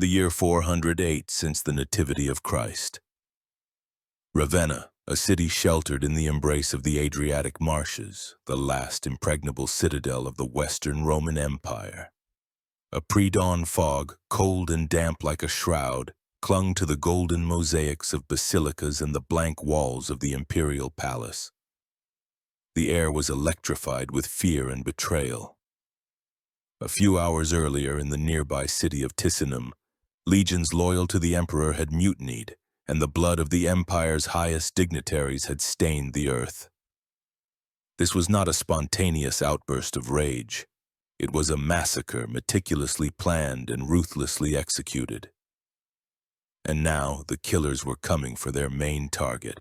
The year 408 since the Nativity of Christ. Ravenna, a city sheltered in the embrace of the Adriatic marshes, the last impregnable citadel of the Western Roman Empire. A pre-dawn fog, cold and damp like a shroud, clung to the golden mosaics of basilicas and the blank walls of the imperial palace. The air was electrified with fear and betrayal. A few hours earlier, in the nearby city of Ticinum, legions loyal to the emperor had mutinied, and the blood of the empire's highest dignitaries had stained the earth. This was not a spontaneous outburst of rage. It was a massacre meticulously planned and ruthlessly executed. And now the killers were coming for their main target.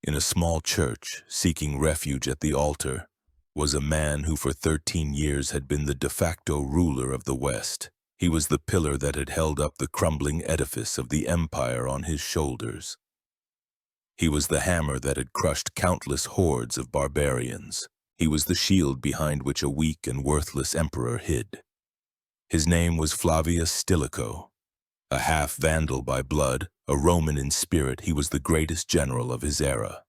In a small church, seeking refuge at the altar, was a man who for 13 years had been the de facto ruler of the West. He was the pillar that had held up the crumbling edifice of the empire on his shoulders. He was the hammer that had crushed countless hordes of barbarians. He was the shield behind which a weak and worthless emperor hid. His name was Flavius Stilicho. A half-Vandal by blood, a Roman in spirit, he was the greatest general of his era.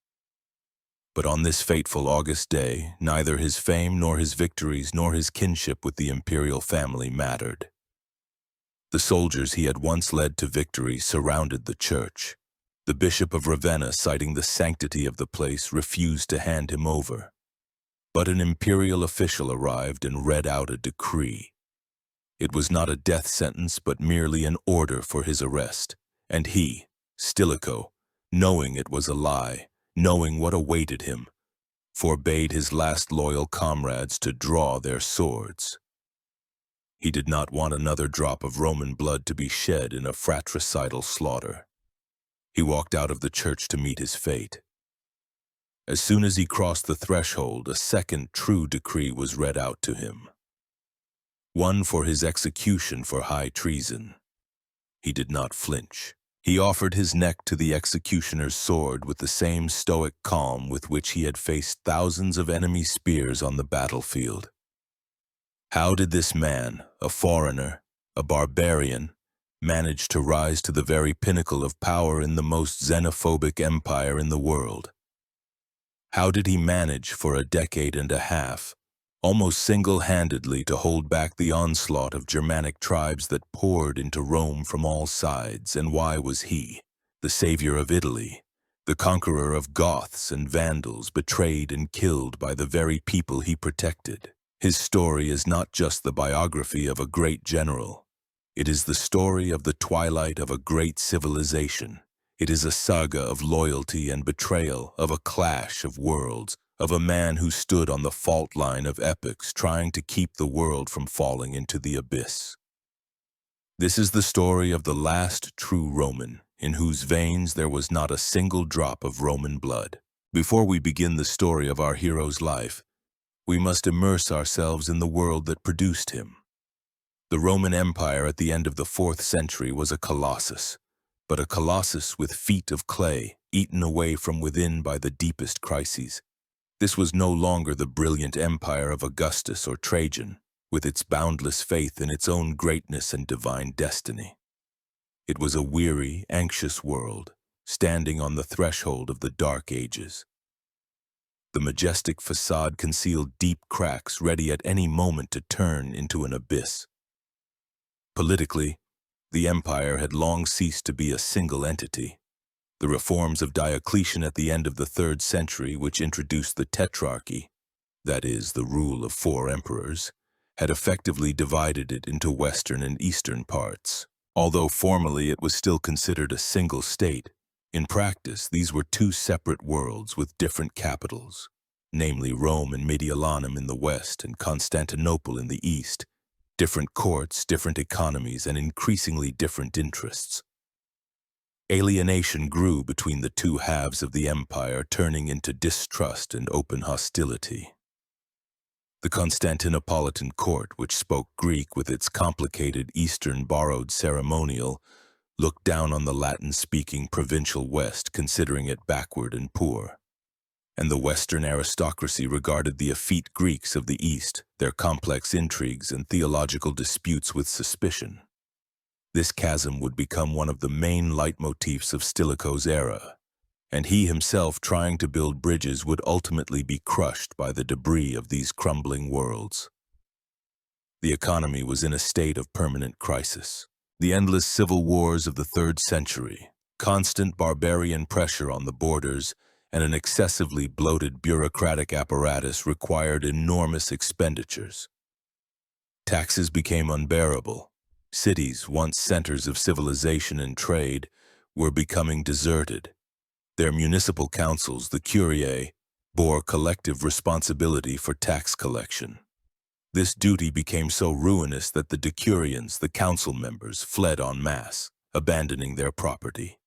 But on this fateful August day, neither his fame nor his victories nor his kinship with the imperial family mattered. The soldiers he had once led to victory surrounded the church. The Bishop of Ravenna, citing the sanctity of the place, refused to hand him over. But an imperial official arrived and read out a decree. It was not a death sentence, but merely an order for his arrest. And he, Stilicho, knowing it was a lie, knowing what awaited him, forbade his last loyal comrades to draw their swords. He did not want another drop of Roman blood to be shed in a fratricidal slaughter. He walked out of the church to meet his fate. As soon as he crossed the threshold, a second true decree was read out to him. One for his execution for high treason. He did not flinch. He offered his neck to the executioner's sword with the same stoic calm with which he had faced thousands of enemy spears on the battlefield. How did this man, a foreigner, a barbarian, manage to rise to the very pinnacle of power in the most xenophobic empire in the world? How did he manage for a decade and a half, almost single-handedly, to hold back the onslaught of Germanic tribes that poured into Rome from all sides? And why was he, the savior of Italy, the conqueror of Goths and Vandals, betrayed and killed by the very people he protected? His story is not just the biography of a great general. It is the story of the twilight of a great civilization. It is a saga of loyalty and betrayal, of a clash of worlds, of a man who stood on the fault line of epics, trying to keep the world from falling into the abyss. This is the story of the last true Roman, in whose veins there was not a single drop of Roman blood. Before we begin the story of our hero's life, we must immerse ourselves in the world that produced him. The Roman Empire at the end of the 4th century was a colossus, but a colossus with feet of clay, eaten away from within by the deepest crises. This was no longer the brilliant empire of Augustus or Trajan, with its boundless faith in its own greatness and divine destiny. It was a weary, anxious world, standing on the threshold of the Dark Ages. The majestic facade concealed deep cracks ready at any moment to turn into an abyss. Politically, the empire had long ceased to be a single entity. The reforms of Diocletian at the end of the 3rd century, which introduced the tetrarchy, that is, the rule of 4 emperors, had effectively divided it into western and eastern parts. Although formally it was still considered a single state, in practice these were 2 separate worlds with different capitals, namely Rome and Mediolanum in the west and Constantinople in the east, different courts, different economies, and increasingly different interests. Alienation grew between the 2 halves of the empire, turning into distrust and open hostility. The Constantinopolitan court, which spoke Greek with its complicated Eastern borrowed ceremonial, looked down on the Latin-speaking provincial West, considering it backward and poor. And the Western aristocracy regarded the effete Greeks of the East, their complex intrigues and theological disputes, with suspicion. This chasm would become one of the main leitmotifs of Stilicho's era, and he himself trying to build bridges would ultimately be crushed by the debris of these crumbling worlds. The economy was in a state of permanent crisis. The endless civil wars of the 3rd century, constant barbarian pressure on the borders, and an excessively bloated bureaucratic apparatus required enormous expenditures. Taxes became unbearable. Cities, once centers of civilization and trade, were becoming deserted. Their municipal councils, the curiae, bore collective responsibility for tax collection. This duty became so ruinous that the decurions, the council members, fled en masse, abandoning their property.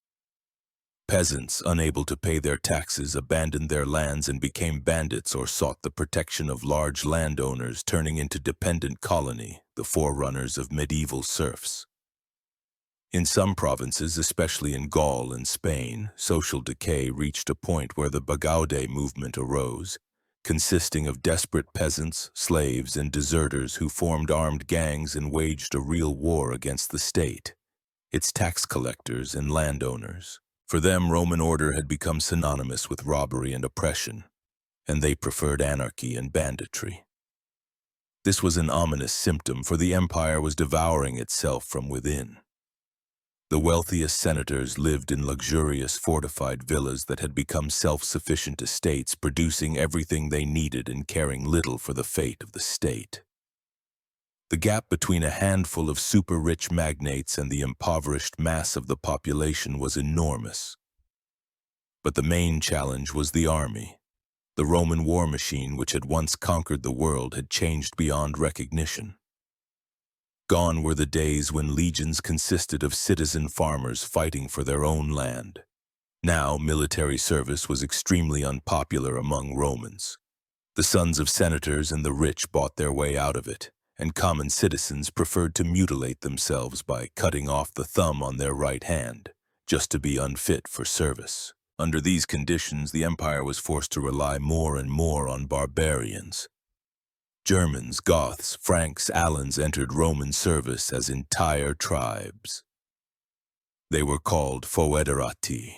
Peasants, unable to pay their taxes, abandoned their lands and became bandits or sought the protection of large landowners, turning into dependent colony, the forerunners of medieval serfs. In some provinces, especially in Gaul and Spain, social decay reached a point where the Bagaudae movement arose, consisting of desperate peasants, slaves, and deserters who formed armed gangs and waged a real war against the state, its tax collectors and landowners. For them, Roman order had become synonymous with robbery and oppression, and they preferred anarchy and banditry. This was an ominous symptom, for the empire was devouring itself from within. The wealthiest senators lived in luxurious fortified villas that had become self-sufficient estates, producing everything they needed and caring little for the fate of the state. The gap between a handful of super-rich magnates and the impoverished mass of the population was enormous. But the main challenge was the army. The Roman war machine, which had once conquered the world, had changed beyond recognition. Gone were the days when legions consisted of citizen farmers fighting for their own land. Now, military service was extremely unpopular among Romans. The sons of senators and the rich bought their way out of it, and common citizens preferred to mutilate themselves by cutting off the thumb on their right hand, just to be unfit for service. Under these conditions, the empire was forced to rely more and more on barbarians. Germans, Goths, Franks, Alans entered Roman service as entire tribes. They were called foederati.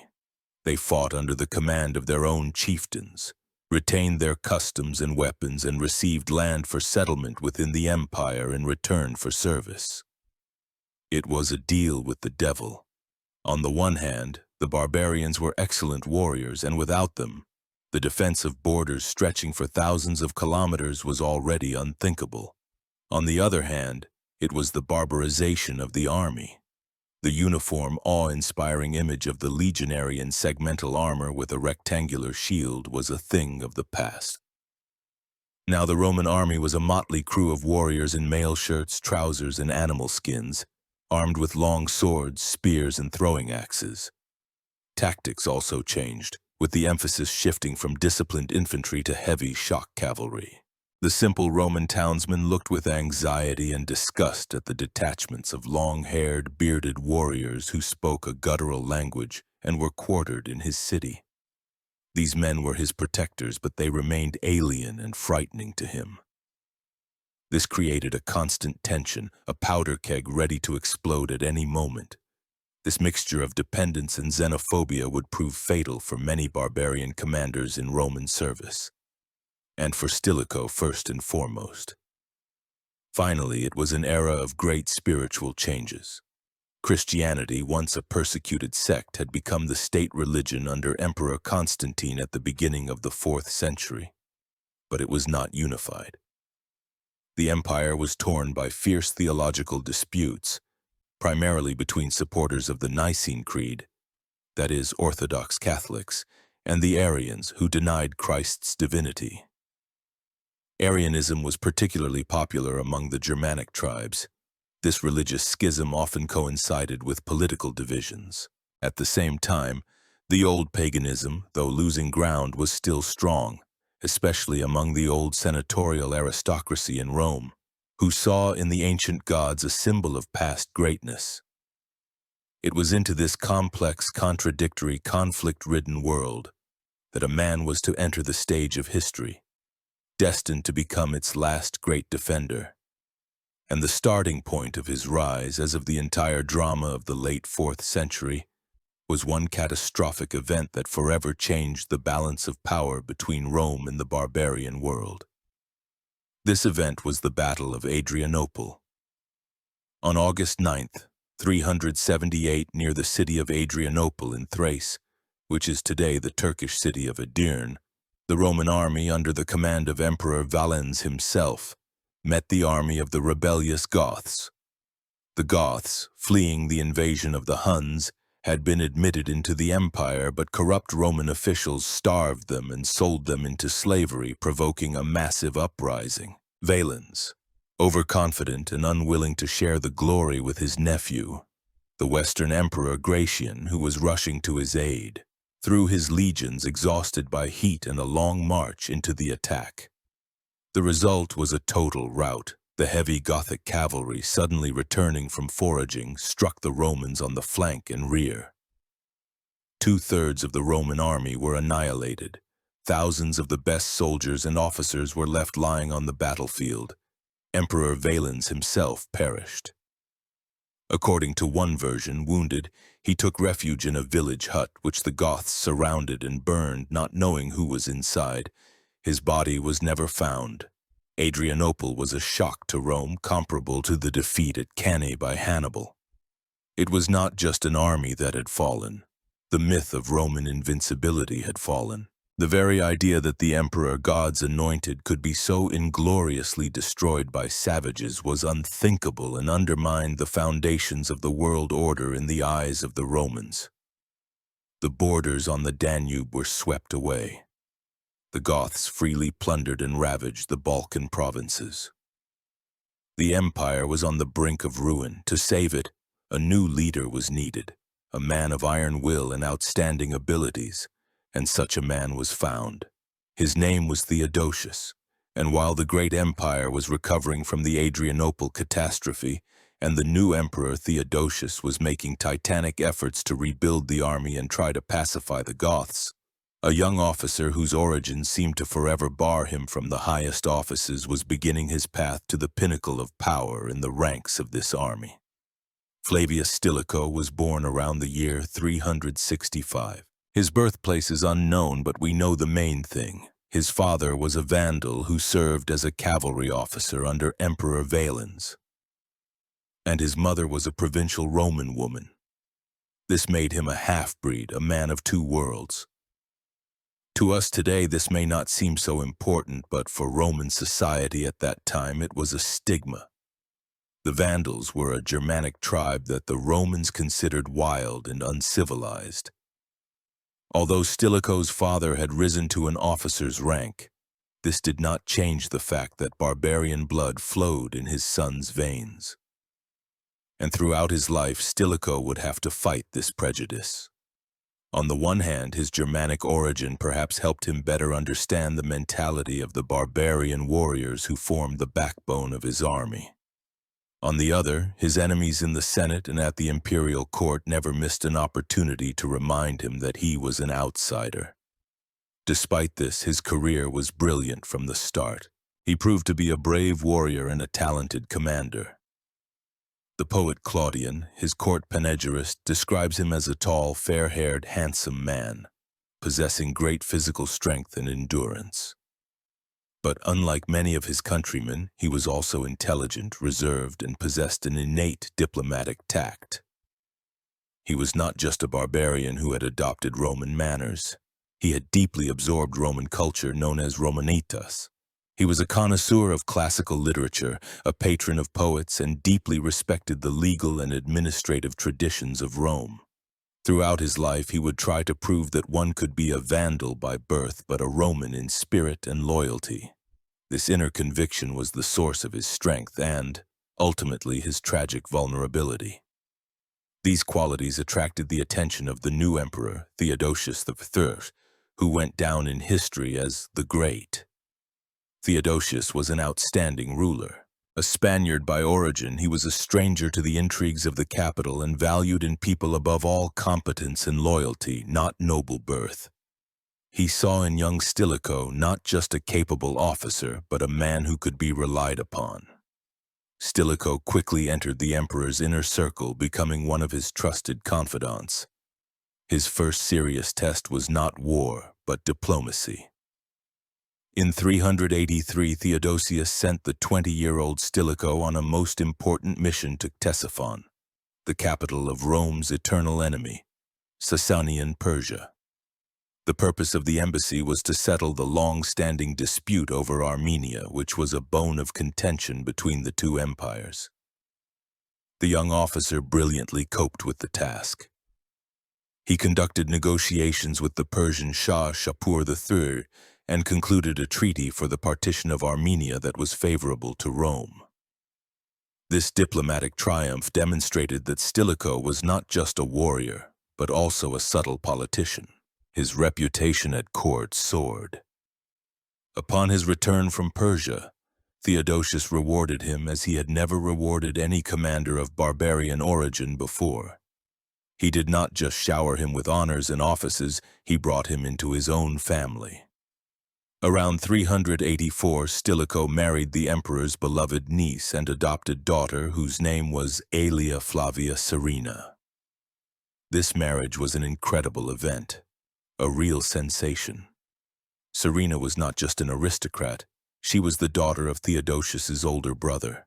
They fought under the command of their own chieftains, retained their customs and weapons, and received land for settlement within the empire in return for service. It was a deal with the devil. On the one hand, the barbarians were excellent warriors, and without them, the defense of borders stretching for thousands of kilometers was already unthinkable. On the other hand, it was the barbarization of the army. The uniform, awe-inspiring image of the legionary in segmental armor with a rectangular shield was a thing of the past. Now the Roman army was a motley crew of warriors in mail shirts, trousers, and animal skins, armed with long swords, spears, and throwing axes. Tactics also changed, with the emphasis shifting from disciplined infantry to heavy shock cavalry. The simple Roman townsman looked with anxiety and disgust at the detachments of long-haired, bearded warriors who spoke a guttural language and were quartered in his city. These men were his protectors, but they remained alien and frightening to him. This created a constant tension, a powder keg ready to explode at any moment. This mixture of dependence and xenophobia would prove fatal for many barbarian commanders in Roman service, and for Stilicho first and foremost. Finally, it was an era of great spiritual changes. Christianity, once a persecuted sect, had become the state religion under Emperor Constantine at the beginning of the 4th century, but it was not unified. The empire was torn by fierce theological disputes, primarily between supporters of the Nicene Creed, that is, Orthodox Catholics, and the Arians, who denied Christ's divinity. Arianism was particularly popular among the Germanic tribes. This religious schism often coincided with political divisions. At the same time, the old paganism, though losing ground, was still strong, especially among the old senatorial aristocracy in Rome, who saw in the ancient gods a symbol of past greatness. It was into this complex, contradictory, conflict-ridden world that a man was to enter the stage of history, destined to become its last great defender. and the starting point of his rise, as of the entire drama of the late 4th century, was one catastrophic event that forever changed the balance of power between Rome and the barbarian world. This event was the Battle of Adrianople. On August 9th, 378, near the city of Adrianople in Thrace, which is today the Turkish city of Edirne, the Roman army, under the command of Emperor Valens himself, met the army of the rebellious Goths. The Goths, fleeing the invasion of the Huns, had been admitted into the empire, but corrupt Roman officials starved them and sold them into slavery, provoking a massive uprising. Valens, overconfident and unwilling to share the glory with his nephew, the Western Emperor Gratian, who was rushing to his aid, threw his legions, exhausted by heat and a long march, into the attack. The result was a total rout. The heavy Gothic cavalry, suddenly returning from foraging, struck the Romans on the flank and rear. 2/3 of the Roman army were annihilated. Thousands of the best soldiers and officers were left lying on the battlefield. Emperor Valens himself perished. According to one version, wounded, he took refuge in a village hut which the Goths surrounded and burned, not knowing who was inside. His body was never found. Adrianople was a shock to Rome, comparable to the defeat at Cannae by Hannibal. It was not just an army that had fallen. The myth of Roman invincibility had fallen. The very idea that the emperor, God's anointed, could be so ingloriously destroyed by savages was unthinkable and undermined the foundations of the world order in the eyes of the Romans. The borders on the Danube were swept away. The Goths freely plundered and ravaged the Balkan provinces. The empire was on the brink of ruin. To save it, a new leader was needed, a man of iron will and outstanding abilities, and such a man was found. His name was Theodosius, and while the great empire was recovering from the Adrianople catastrophe, and the new emperor Theodosius was making titanic efforts to rebuild the army and try to pacify the Goths, a young officer whose origins seemed to forever bar him from the highest offices was beginning his path to the pinnacle of power in the ranks of this army. Flavius Stilicho was born around the year 365. His birthplace is unknown, but we know the main thing. His father was a Vandal who served as a cavalry officer under Emperor Valens, and his mother was a provincial Roman woman. This made him a half-breed, a man of two worlds. To us today, this may not seem so important, but for Roman society at that time, it was a stigma. The Vandals were a Germanic tribe that the Romans considered wild and uncivilized. Although Stilicho's father had risen to an officer's rank, this did not change the fact that barbarian blood flowed in his son's veins. And throughout his life, Stilicho would have to fight this prejudice. On the one hand, his Germanic origin perhaps helped him better understand the mentality of the barbarian warriors who formed the backbone of his army. On the other, his enemies in the Senate and at the imperial court never missed an opportunity to remind him that he was an outsider. Despite this, his career was brilliant from the start. He proved to be a brave warrior and a talented commander. The poet Claudian, his court panegyrist, describes him as a tall, fair-haired, handsome man, possessing great physical strength and endurance. But unlike many of his countrymen, he was also intelligent, reserved, and possessed an innate diplomatic tact. He was not just a barbarian who had adopted Roman manners. He had deeply absorbed Roman culture known as Romanitas. He was a connoisseur of classical literature, a patron of poets, and deeply respected the legal and administrative traditions of Rome. Throughout his life, he would try to prove that one could be a Vandal by birth, but a Roman in spirit and loyalty. This inner conviction was the source of his strength and, ultimately, his tragic vulnerability. These qualities attracted the attention of the new emperor, Theodosius III, who went down in history as the Great. Theodosius was an outstanding ruler. A Spaniard by origin, he was a stranger to the intrigues of the capital and valued in people above all competence and loyalty, not noble birth. He saw in young Stilicho not just a capable officer, but a man who could be relied upon. Stilicho quickly entered the emperor's inner circle, becoming one of his trusted confidants. His first serious test was not war, but diplomacy. In 383, Theodosius sent the 20-year-old Stilicho on a most important mission to Ctesiphon, the capital of Rome's eternal enemy, Sasanian Persia. The purpose of the embassy was to settle the long-standing dispute over Armenia, which was a bone of contention between the two empires. The young officer brilliantly coped with the task. He conducted negotiations with the Persian Shah Shapur III and concluded a treaty for the partition of Armenia that was favorable to Rome. This diplomatic triumph demonstrated that Stilicho was not just a warrior, but also a subtle politician. His reputation at court soared. Upon his return from Persia, Theodosius rewarded him as he had never rewarded any commander of barbarian origin before. He did not just shower him with honors and offices, he brought him into his own family. Around 384, Stilicho married the emperor's beloved niece and adopted daughter, whose name was Aelia Flavia Serena. This marriage was an incredible event, a real sensation. Serena was not just an aristocrat, she was the daughter of Theodosius's older brother.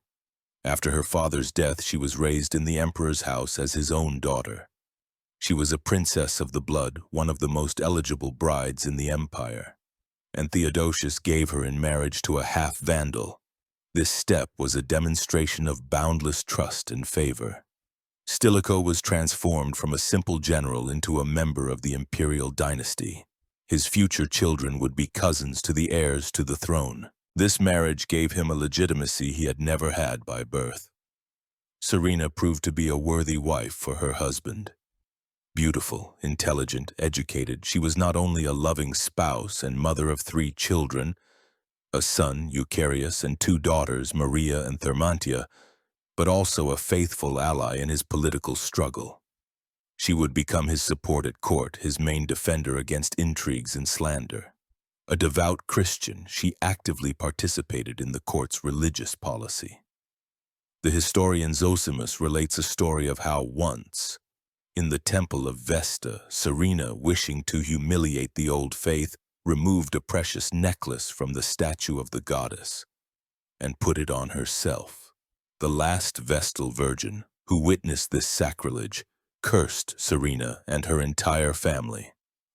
After her father's death, she was raised in the emperor's house as his own daughter. She was a princess of the blood, one of the most eligible brides in the empire, and Theodosius gave her in marriage to a half-Vandal. This step was a demonstration of boundless trust and favor. Stilicho was transformed from a simple general into a member of the imperial dynasty. His future children would be cousins to the heirs to the throne. This marriage gave him a legitimacy he had never had by birth. Serena proved to be a worthy wife for her husband. Beautiful, intelligent, educated, she was not only a loving spouse and mother of 3 children, a son, Eucharius, and 2 daughters, Maria and Thermantia, but also a faithful ally in his political struggle. She would become his support at court, his main defender against intrigues and slander. A devout Christian, she actively participated in the court's religious policy. The historian Zosimus relates a story of how once, in the temple of Vesta, Serena, wishing to humiliate the old faith, removed a precious necklace from the statue of the goddess and put it on herself. The last Vestal virgin, who witnessed this sacrilege, cursed Serena and her entire family.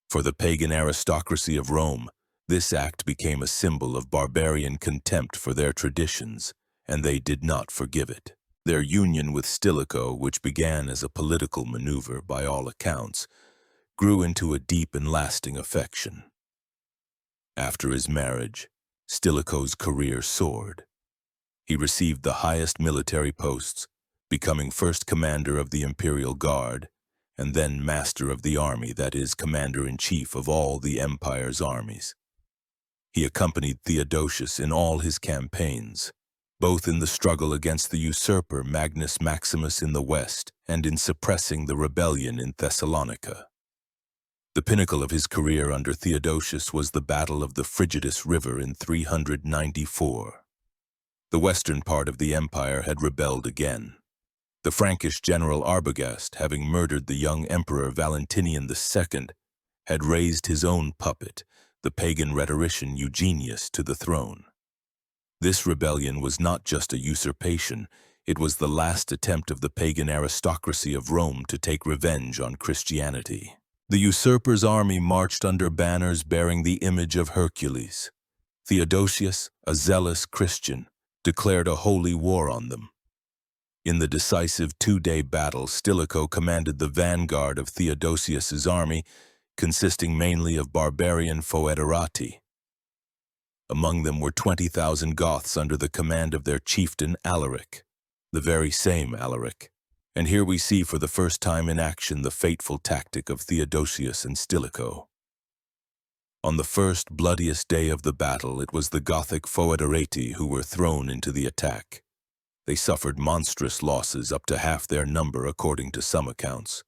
For the pagan aristocracy of Rome, this act became a symbol of barbarian contempt for their traditions, and they did not forgive it. Their union with Stilicho, which began as a political maneuver by all accounts, grew into a deep and lasting affection. After his marriage, Stilicho's career soared. He received the highest military posts, becoming first commander of the Imperial Guard, and then master of the army, that is, commander-in-chief of all the empire's armies. He accompanied Theodosius in all his campaigns, both in the struggle against the usurper Magnus Maximus in the west and in suppressing the rebellion in Thessalonica. The pinnacle of his career under Theodosius was the Battle of the Frigidus River in 394. The western part of the empire had rebelled again. The Frankish general Arbogast, having murdered the young emperor Valentinian II, had raised his own puppet, the pagan rhetorician Eugenius, to the throne. This rebellion was not just a usurpation, it was the last attempt of the pagan aristocracy of Rome to take revenge on Christianity. The usurper's army marched under banners bearing the image of Hercules. Theodosius, a zealous Christian, declared a holy war on them. In the decisive 2-day battle, Stilicho commanded the vanguard of Theodosius's army, consisting mainly of barbarian foederati. Among them were 20,000 Goths under the command of their chieftain Alaric, the very same Alaric. And here we see for the first time in action the fateful tactic of Theodosius and Stilicho. On the first bloodiest day of the battle, it was the Gothic foederati who were thrown into the attack. They suffered monstrous losses, up to half their number according to some accounts.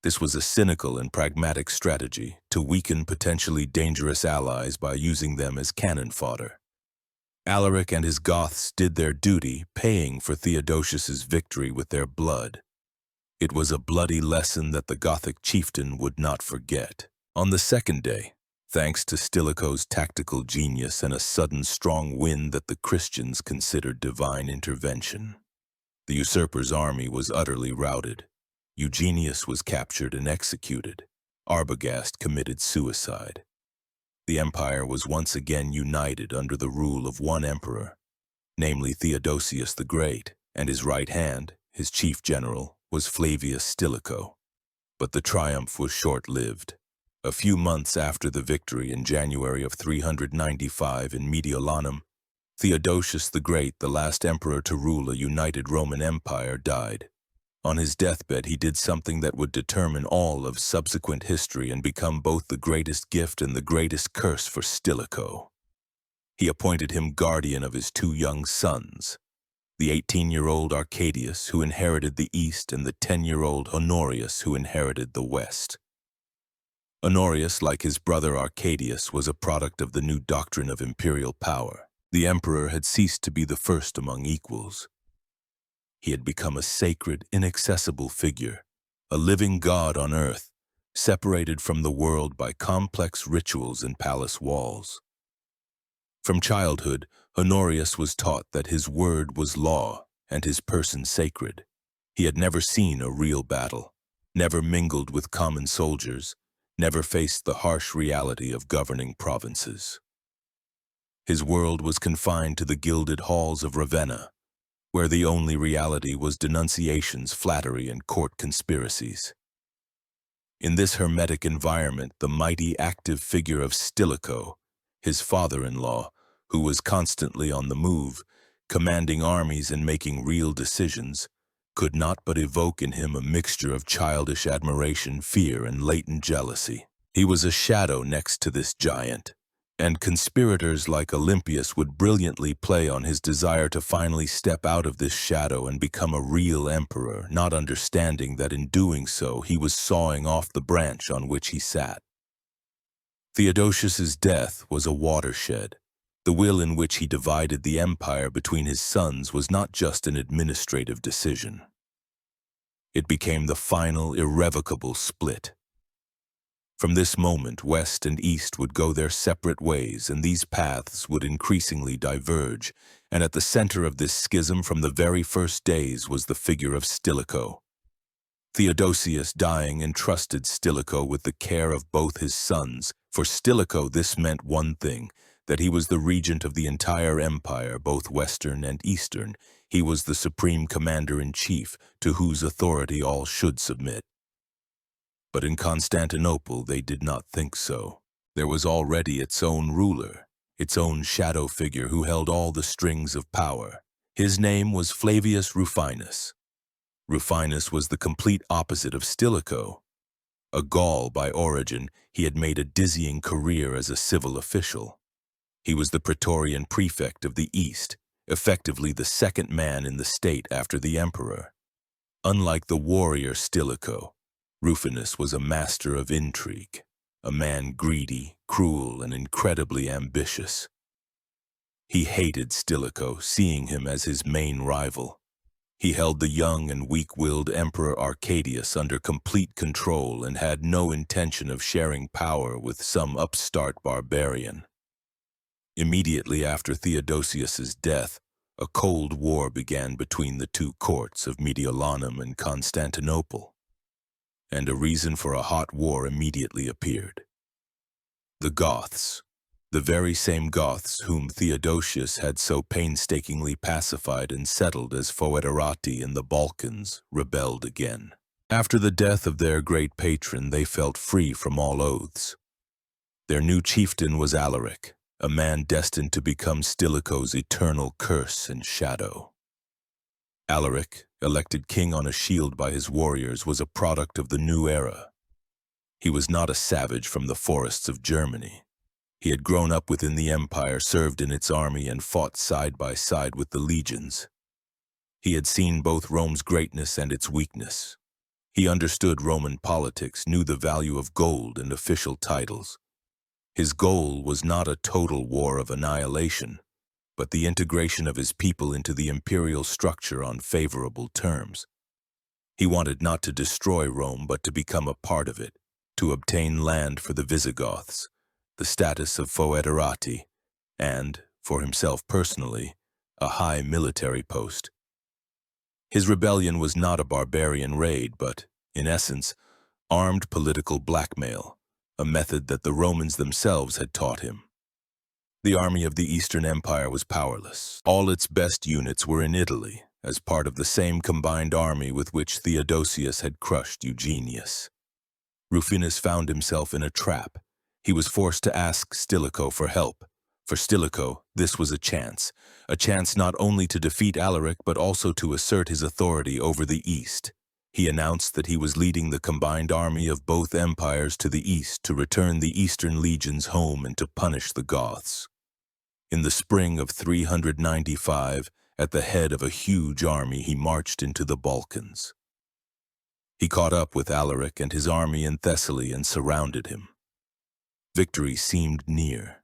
This was a cynical and pragmatic strategy to weaken potentially dangerous allies by using them as cannon fodder. Alaric and his Goths did their duty, paying for Theodosius's victory with their blood. It was a bloody lesson that the Gothic chieftain would not forget. On the second day, thanks to Stilicho's tactical genius and a sudden strong wind that the Christians considered divine intervention, the usurper's army was utterly routed. Eugenius was captured and executed. Arbogast committed suicide. The empire was once again united under the rule of one emperor, namely Theodosius the Great, and his right hand, his chief general, was Flavius Stilicho. But the triumph was short-lived. A few months after the victory in January of 395 in Mediolanum, Theodosius the Great, the last emperor to rule a united Roman Empire, died. On his deathbed, he did something that would determine all of subsequent history and become both the greatest gift and the greatest curse for Stilicho. He appointed him guardian of his two young sons, the 18-year-old Arcadius, who inherited the east, and the 10-year-old Honorius, who inherited the west. Honorius, like his brother Arcadius, was a product of the new doctrine of imperial power. The emperor had ceased to be the first among equals. He had become a sacred, inaccessible figure, a living god on earth, separated from the world by complex rituals and palace walls. From childhood, Honorius was taught that his word was law and his person sacred. He had never seen a real battle, never mingled with common soldiers, never faced the harsh reality of governing provinces. His world was confined to the gilded halls of Ravenna, where the only reality was denunciations, flattery, and court conspiracies. In this hermetic environment, the mighty active figure of Stilicho, his father-in-law, who was constantly on the move, commanding armies and making real decisions, could not but evoke in him a mixture of childish admiration, fear, and latent jealousy. He was a shadow next to this giant, and conspirators like Olympius would brilliantly play on his desire to finally step out of this shadow and become a real emperor, not understanding that in doing so he was sawing off the branch on which he sat. Theodosius's death was a watershed. The will in which he divided the empire between his sons was not just an administrative decision. It became the final, irrevocable split. From this moment, West and East would go their separate ways, and these paths would increasingly diverge, and at the center of this schism from the very first days was the figure of Stilicho. Theodosius, dying, entrusted Stilicho with the care of both his sons. For Stilicho, this meant one thing, that he was the regent of the entire empire, both Western and Eastern. He was the supreme commander-in-chief, to whose authority all should submit. But in Constantinople they did not think so. There was already its own ruler, its own shadow figure who held all the strings of power. His name was Flavius Rufinus. Rufinus was the complete opposite of Stilicho. A Gaul by origin, he had made a dizzying career as a civil official. He was the Praetorian prefect of the East, effectively the second man in the state after the emperor. Unlike the warrior Stilicho, Rufinus was a master of intrigue, a man greedy, cruel, and incredibly ambitious. He hated Stilicho, seeing him as his main rival. He held the young and weak-willed Emperor Arcadius under complete control and had no intention of sharing power with some upstart barbarian. Immediately after Theodosius's death, a cold war began between the two courts of Mediolanum and Constantinople, and a reason for a hot war immediately appeared. The Goths, the very same Goths whom Theodosius had so painstakingly pacified and settled as foederati in the Balkans, rebelled again. After the death of their great patron, they felt free from all oaths. Their new chieftain was Alaric, a man destined to become Stilicho's eternal curse and shadow. Alaric, elected king on a shield by his warriors, was a product of the new era. He was not a savage from the forests of Germany. He had grown up within the empire, served in its army, and fought side by side with the legions. He had seen both Rome's greatness and its weakness. He understood Roman politics, knew the value of gold and official titles. His goal was not a total war of annihilation, but the integration of his people into the imperial structure on favorable terms. He wanted not to destroy Rome, but to become a part of it, to obtain land for the Visigoths, the status of foederati, and, for himself personally, a high military post. His rebellion was not a barbarian raid, but, in essence, armed political blackmail, a method that the Romans themselves had taught him. The army of the Eastern Empire was powerless. All its best units were in Italy, as part of the same combined army with which Theodosius had crushed Eugenius. Rufinus found himself in a trap. He was forced to ask Stilicho for help. For Stilicho, this was a chance not only to defeat Alaric but also to assert his authority over the East. He announced that he was leading the combined army of both empires to the east to return the eastern legions home and to punish the Goths. In the spring of 395, at the head of a huge army, he marched into the Balkans. He caught up with Alaric and his army in Thessaly and surrounded him. Victory seemed near,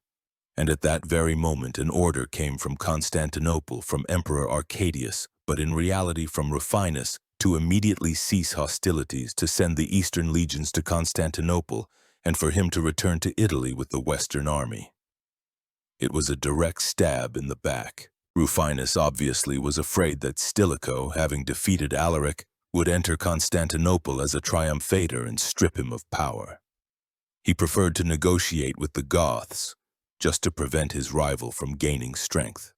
and at that very moment an order came from Constantinople, from Emperor Arcadius, but in reality from Rufinus, to immediately cease hostilities, to send the eastern legions to Constantinople, and for him to return to Italy with the Western army. It was a direct stab in the back. Rufinus obviously was afraid that Stilicho, having defeated Alaric, would enter Constantinople as a triumphator and strip him of power. He preferred to negotiate with the Goths, just to prevent his rival from gaining strength.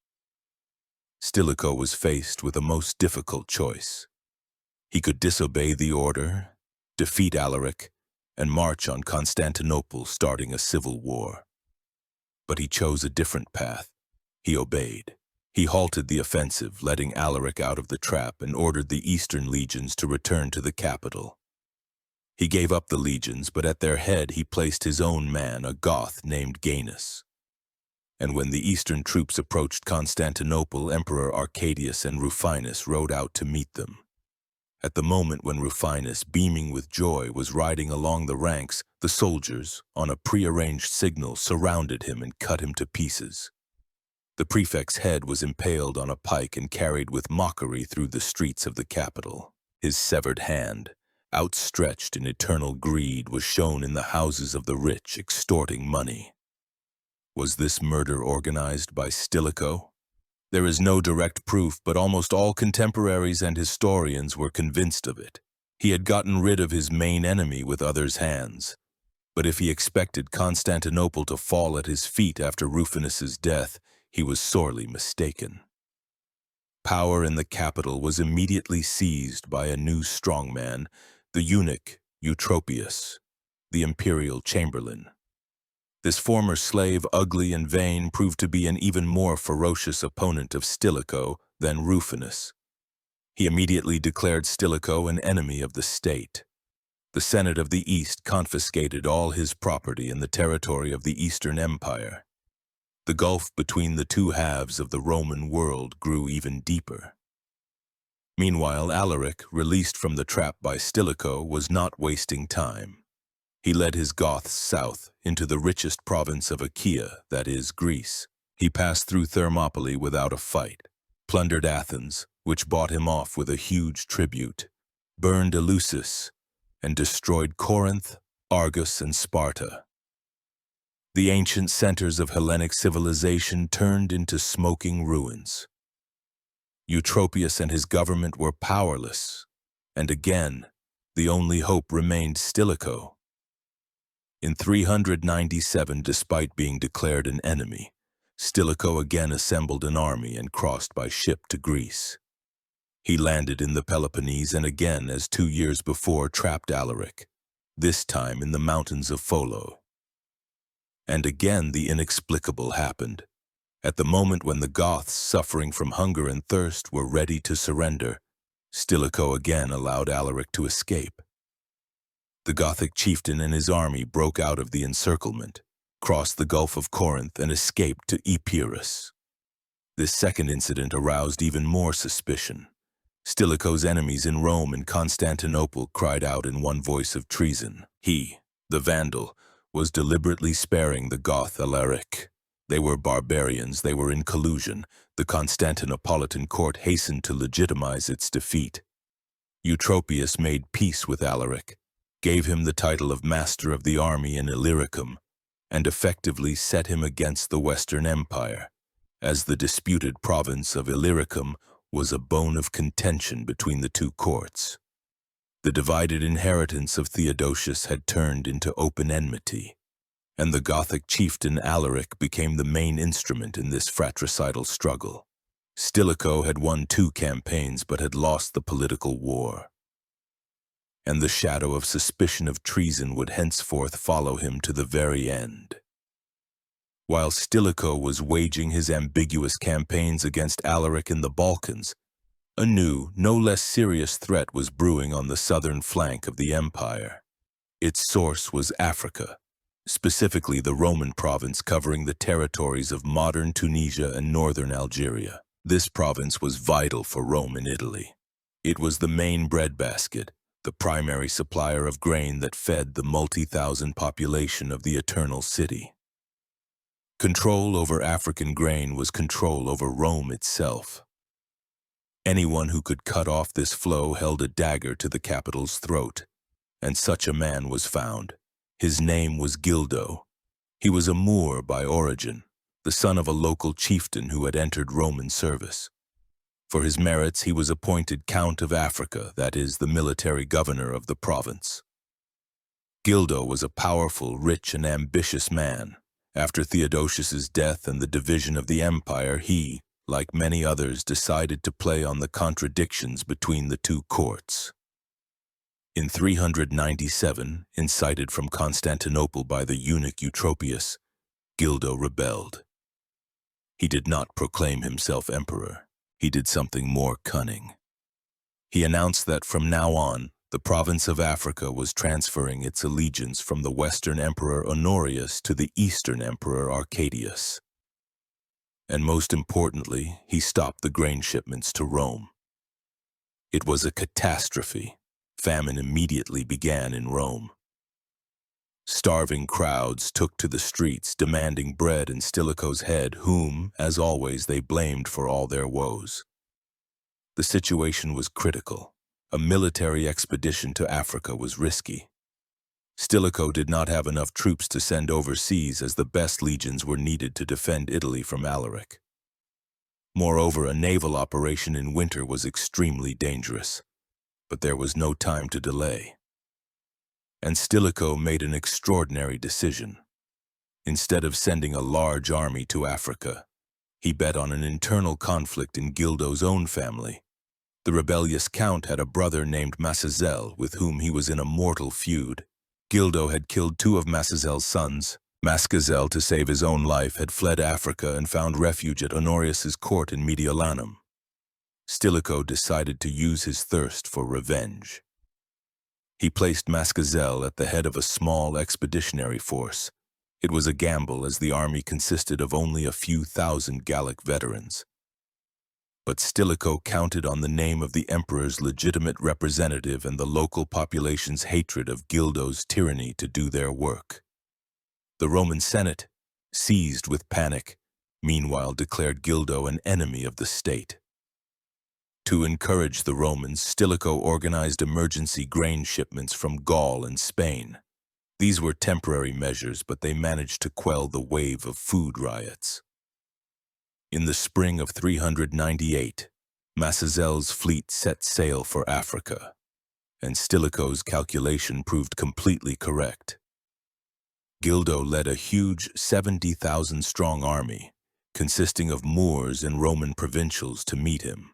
Stilicho was faced with a most difficult choice. He could disobey the order, defeat Alaric, and march on Constantinople, starting a civil war. But he chose a different path. He obeyed. He halted the offensive, letting Alaric out of the trap, and ordered the eastern legions to return to the capital. He gave up the legions, but at their head he placed his own man, a Goth named Gaius. And when the eastern troops approached Constantinople, Emperor Arcadius and Rufinus rode out to meet them. At the moment when Rufinus, beaming with joy, was riding along the ranks, the soldiers, on a prearranged signal, surrounded him and cut him to pieces. The prefect's head was impaled on a pike and carried with mockery through the streets of the capital. His severed hand, outstretched in eternal greed, was shown in the houses of the rich, extorting money. Was this murder organized by Stilicho? There is no direct proof, but almost all contemporaries and historians were convinced of it. He had gotten rid of his main enemy with others' hands. But if he expected Constantinople to fall at his feet after Rufinus's death, he was sorely mistaken. Power in the capital was immediately seized by a new strongman, the eunuch Eutropius, the imperial chamberlain. This former slave, ugly and vain, proved to be an even more ferocious opponent of Stilicho than Rufinus. He immediately declared Stilicho an enemy of the state. The Senate of the East confiscated all his property in the territory of the Eastern Empire. The gulf between the two halves of the Roman world grew even deeper. Meanwhile, Alaric, released from the trap by Stilicho, was not wasting time. He led his Goths south into the richest province of Achaia, that is, Greece. He passed through Thermopylae without a fight, plundered Athens, which bought him off with a huge tribute, burned Eleusis, and destroyed Corinth, Argos, and Sparta. The ancient centers of Hellenic civilization turned into smoking ruins. Eutropius and his government were powerless, and again, the only hope remained Stilicho. In 397, despite being declared an enemy, Stilicho again assembled an army and crossed by ship to Greece. He landed in the Peloponnese and again, as 2 years before, trapped Alaric, this time in the mountains of Pholo. And again the inexplicable happened. At the moment when the Goths, suffering from hunger and thirst, were ready to surrender, Stilicho again allowed Alaric to escape. The Gothic chieftain and his army broke out of the encirclement, crossed the Gulf of Corinth, and escaped to Epirus. This second incident aroused even more suspicion. Stilicho's enemies in Rome and Constantinople cried out in one voice of treason. He, the Vandal, was deliberately sparing the Goth Alaric. They were barbarians, they were in collusion. The Constantinopolitan court hastened to legitimize its defeat. Eutropius made peace with Alaric, gave him the title of Master of the Army in Illyricum, and effectively set him against the Western Empire, as the disputed province of Illyricum was a bone of contention between the two courts. The divided inheritance of Theodosius had turned into open enmity, and the Gothic chieftain Alaric became the main instrument in this fratricidal struggle. Stilicho had won 2 campaigns but had lost the political war, and the shadow of suspicion of treason would henceforth follow him to the very end. While Stilicho was waging his ambiguous campaigns against Alaric in the Balkans, a new, no less serious threat was brewing on the southern flank of the empire. Its source was Africa, specifically the Roman province covering the territories of modern Tunisia and northern Algeria. This province was vital for Rome in Italy. It was the main breadbasket, the primary supplier of grain that fed the multi-thousand population of the Eternal City. Control over African grain was control over Rome itself. Anyone who could cut off this flow held a dagger to the capital's throat, and such a man was found. His name was Gildo. He was a Moor by origin, the son of a local chieftain who had entered Roman service. For his merits, he was appointed Count of Africa, that is, the military governor of the province. Gildo was a powerful, rich, and ambitious man. After Theodosius's death and the division of the empire, he, like many others, decided to play on the contradictions between the two courts. In 397, incited from Constantinople by the eunuch Eutropius, Gildo rebelled. He did not proclaim himself emperor. He did something more cunning. He announced that from now on, the province of Africa was transferring its allegiance from the Western Emperor Honorius to the Eastern Emperor Arcadius. And most importantly, he stopped the grain shipments to Rome. It was a catastrophe. Famine immediately began in Rome. Starving crowds took to the streets, demanding bread and Stilicho's head, whom, as always, they blamed for all their woes. The situation was critical. A military expedition to Africa was risky. Stilicho did not have enough troops to send overseas, as the best legions were needed to defend Italy from Alaric. Moreover, a naval operation in winter was extremely dangerous, but there was no time to delay. And Stilicho made an extraordinary decision. Instead of sending a large army to Africa, he bet on an internal conflict in Gildo's own family. The rebellious count had a brother named Massazel, with whom he was in a mortal feud. Gildo had killed 2 of Massazel's sons. Massazel, to save his own life, had fled Africa and found refuge at Honorius's court in Mediolanum. Stilicho decided to use his thirst for revenge. He placed Massazel at the head of a small expeditionary force. It was a gamble, as the army consisted of only a few thousand Gallic veterans. But Stilicho counted on the name of the emperor's legitimate representative and the local population's hatred of Gildo's tyranny to do their work. The Roman Senate, seized with panic, meanwhile declared Gildo an enemy of the state. To encourage the Romans, Stilicho organized emergency grain shipments from Gaul and Spain. These were temporary measures, but they managed to quell the wave of food riots. In the spring of 398, Massazel's fleet set sail for Africa, and Stilicho's calculation proved completely correct. Gildo led a huge 70,000-strong army, consisting of Moors and Roman provincials, to meet him.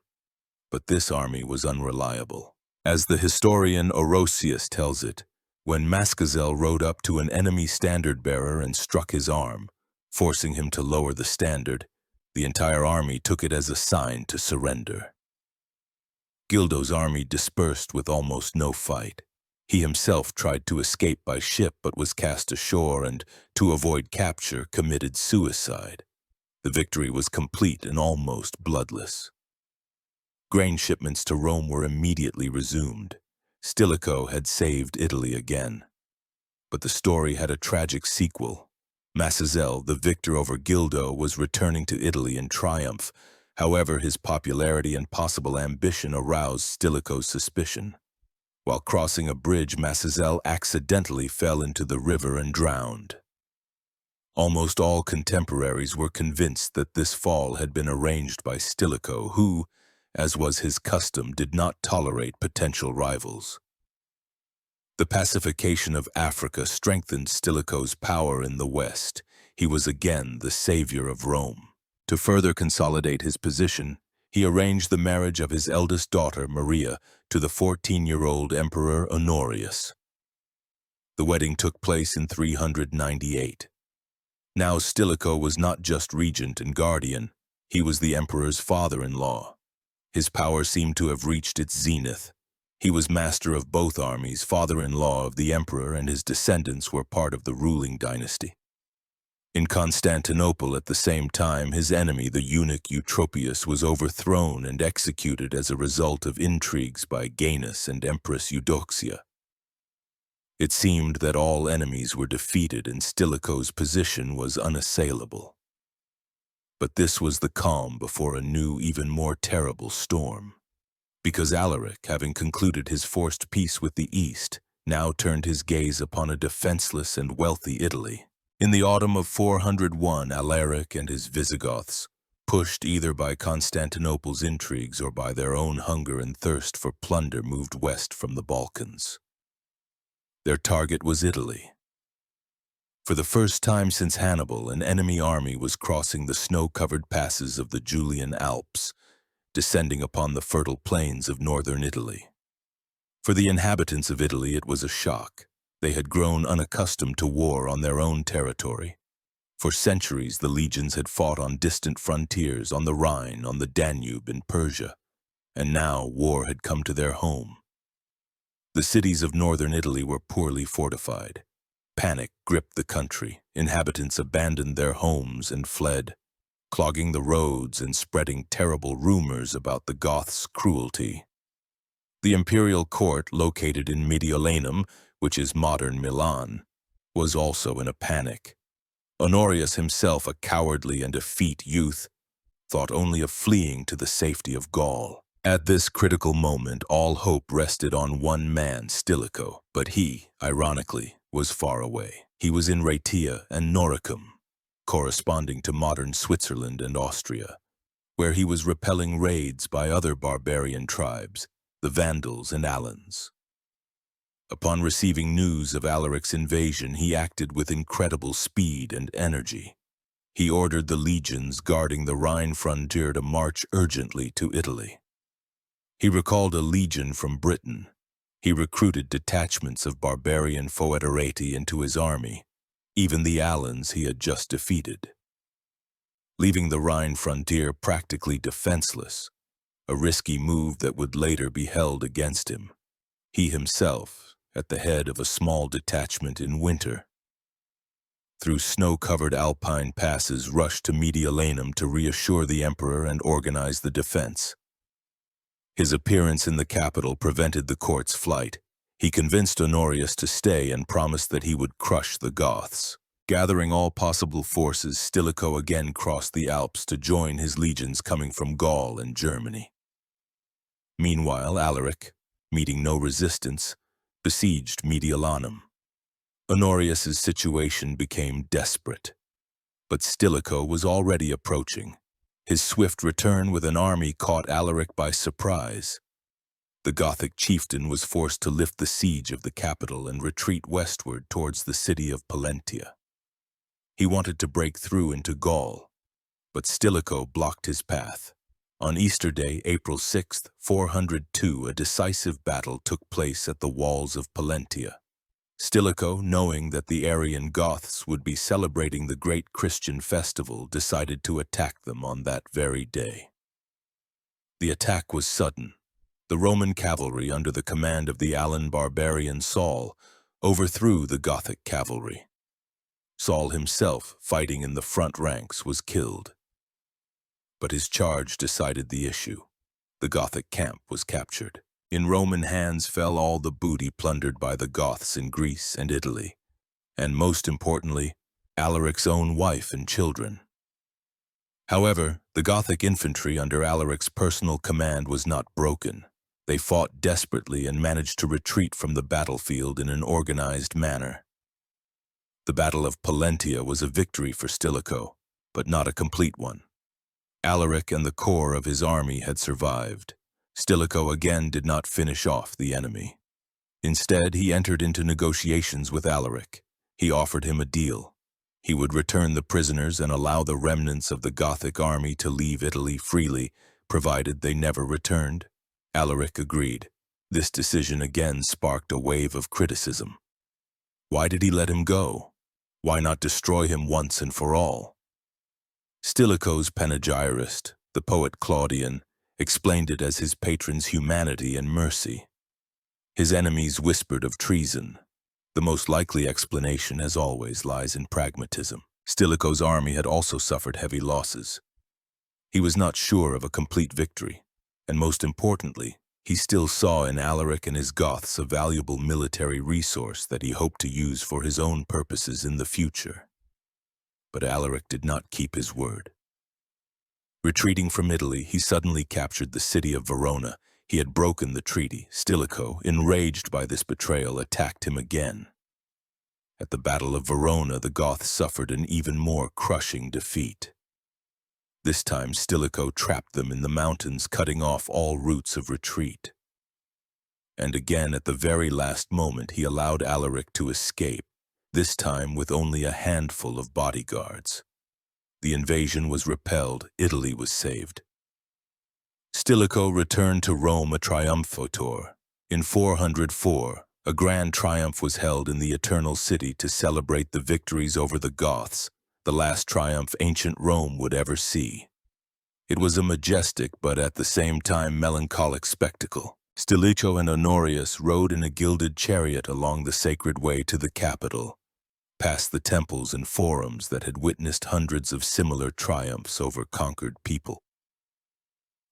But this army was unreliable. As the historian Orosius tells it, when Massazel rode up to an enemy standard-bearer and struck his arm, forcing him to lower the standard, the entire army took it as a sign to surrender. Gildo's army dispersed with almost no fight. He himself tried to escape by ship but was cast ashore and, to avoid capture, committed suicide. The victory was complete and almost bloodless. Grain shipments to Rome were immediately resumed. Stilicho had saved Italy again. But the story had a tragic sequel. Massazel, the victor over Gildo, was returning to Italy in triumph. However, his popularity and possible ambition aroused Stilicho's suspicion. While crossing a bridge, Massazel accidentally fell into the river and drowned. Almost all contemporaries were convinced that this fall had been arranged by Stilicho, who, as was his custom, did not tolerate potential rivals. The pacification of Africa strengthened Stilicho's power in the West. He was again the savior of Rome. To further consolidate his position, he arranged the marriage of his eldest daughter, Maria, to the 14-year-old Emperor Honorius. The wedding took place in 398. Now Stilicho was not just regent and guardian, he was the emperor's father-in-law. His power seemed to have reached its zenith. He was master of both armies, father-in-law of the emperor, and his descendants were part of the ruling dynasty. In Constantinople at the same time, his enemy, the eunuch Eutropius, was overthrown and executed as a result of intrigues by Gaius and Empress Eudoxia. It seemed that all enemies were defeated and Stilicho's position was unassailable. But this was the calm before a new, even more terrible storm. Because Alaric, having concluded his forced peace with the East, now turned his gaze upon a defenseless and wealthy Italy. In the autumn of 401, Alaric and his Visigoths, pushed either by Constantinople's intrigues or by their own hunger and thirst for plunder, moved west from the Balkans. Their target was Italy. For the first time since Hannibal, an enemy army was crossing the snow-covered passes of the Julian Alps, descending upon the fertile plains of northern Italy. For the inhabitants of Italy, it was a shock. They had grown unaccustomed to war on their own territory. For centuries, the legions had fought on distant frontiers, on the Rhine, on the Danube, in Persia, and now war had come to their home. The cities of northern Italy were poorly fortified. Panic gripped the country. Inhabitants abandoned their homes and fled, clogging the roads and spreading terrible rumors about the Goths' cruelty. The imperial court, located in Mediolanum, which is modern Milan, was also in a panic. Honorius himself, a cowardly and effete youth, thought only of fleeing to the safety of Gaul. At this critical moment, all hope rested on one man, Stilicho, but he, ironically, was far away. He was in Raetia and Noricum, corresponding to modern Switzerland and Austria, where he was repelling raids by other barbarian tribes, the Vandals and Alans. Upon receiving news of Alaric's invasion, he acted with incredible speed and energy. He ordered the legions guarding the Rhine frontier to march urgently to Italy. He recalled a legion from Britain. He recruited detachments of barbarian foederati into his army, even the Alans he had just defeated. Leaving the Rhine frontier practically defenseless, a risky move that would later be held against him. He himself, at the head of a small detachment in winter, through snow-covered alpine passes, rushed to Mediolanum to reassure the emperor and organize the defense. His appearance in the capital prevented the court's flight. He convinced Honorius to stay and promised that he would crush the Goths. Gathering all possible forces, Stilicho again crossed the Alps to join his legions coming from Gaul and Germany. Meanwhile, Alaric, meeting no resistance, besieged Mediolanum. Honorius's situation became desperate, but Stilicho was already approaching. His swift return with an army caught Alaric by surprise. The Gothic chieftain was forced to lift the siege of the capital and retreat westward towards the city of Pollentia. He wanted to break through into Gaul, but Stilicho blocked his path. On Easter Day, April 6, 402, a decisive battle took place at the walls of Pollentia. Stilicho, knowing that the Arian Goths would be celebrating the great Christian festival, decided to attack them on that very day. The attack was sudden. The Roman cavalry, under the command of the Alan barbarian Saul, overthrew the Gothic cavalry. Saul himself, fighting in the front ranks, was killed. But his charge decided the issue. The Gothic camp was captured. In Roman hands fell all the booty plundered by the Goths in Greece and Italy, and most importantly, Alaric's own wife and children. However, the Gothic infantry under Alaric's personal command was not broken. They fought desperately and managed to retreat from the battlefield in an organized manner. The Battle of Pollentia was a victory for Stilicho, but not a complete one. Alaric and the core of his army had survived. Stilicho again did not finish off the enemy. Instead, he entered into negotiations with Alaric. He offered him a deal. He would return the prisoners and allow the remnants of the Gothic army to leave Italy freely, provided they never returned. Alaric agreed. This decision again sparked a wave of criticism. Why did he let him go? Why not destroy him once and for all? Stilicho's panegyrist, the poet Claudian, explained it as his patron's humanity and mercy. His enemies whispered of treason. The most likely explanation, as always, lies in pragmatism. Stilicho's army had also suffered heavy losses. He was not sure of a complete victory, and most importantly, he still saw in Alaric and his Goths a valuable military resource that he hoped to use for his own purposes in the future. But Alaric did not keep his word. Retreating from Italy, he suddenly captured the city of Verona. He had broken the treaty. Stilicho, enraged by this betrayal, attacked him again. At the Battle of Verona, the Goths suffered an even more crushing defeat. This time, Stilicho trapped them in the mountains, cutting off all routes of retreat. And again, at the very last moment, he allowed Alaric to escape, this time with only a handful of bodyguards. The invasion was repelled. Italy was saved. Stilicho returned to Rome a triumphator. In 404, a grand triumph was held in the Eternal City to celebrate the victories over the Goths, the last triumph ancient Rome would ever see. It was a majestic but at the same time melancholic spectacle. Stilicho and Honorius rode in a gilded chariot along the sacred way to the capital, past the temples and forums that had witnessed hundreds of similar triumphs over conquered people.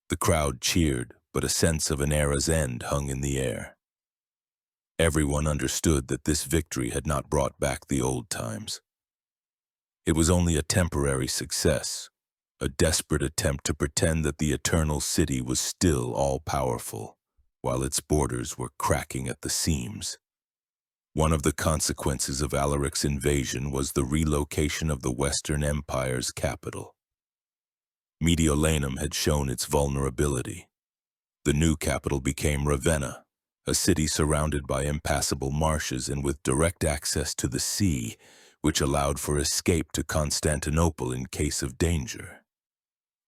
The crowd cheered, but a sense of an era's end hung in the air. Everyone understood that this victory had not brought back the old times. It was only a temporary success, a desperate attempt to pretend that the Eternal City was still all-powerful, while its borders were cracking at the seams. One of the consequences of Alaric's invasion was the relocation of the Western Empire's capital. Mediolanum had shown its vulnerability. The new capital became Ravenna, a city surrounded by impassable marshes and with direct access to the sea, which allowed for escape to Constantinople in case of danger.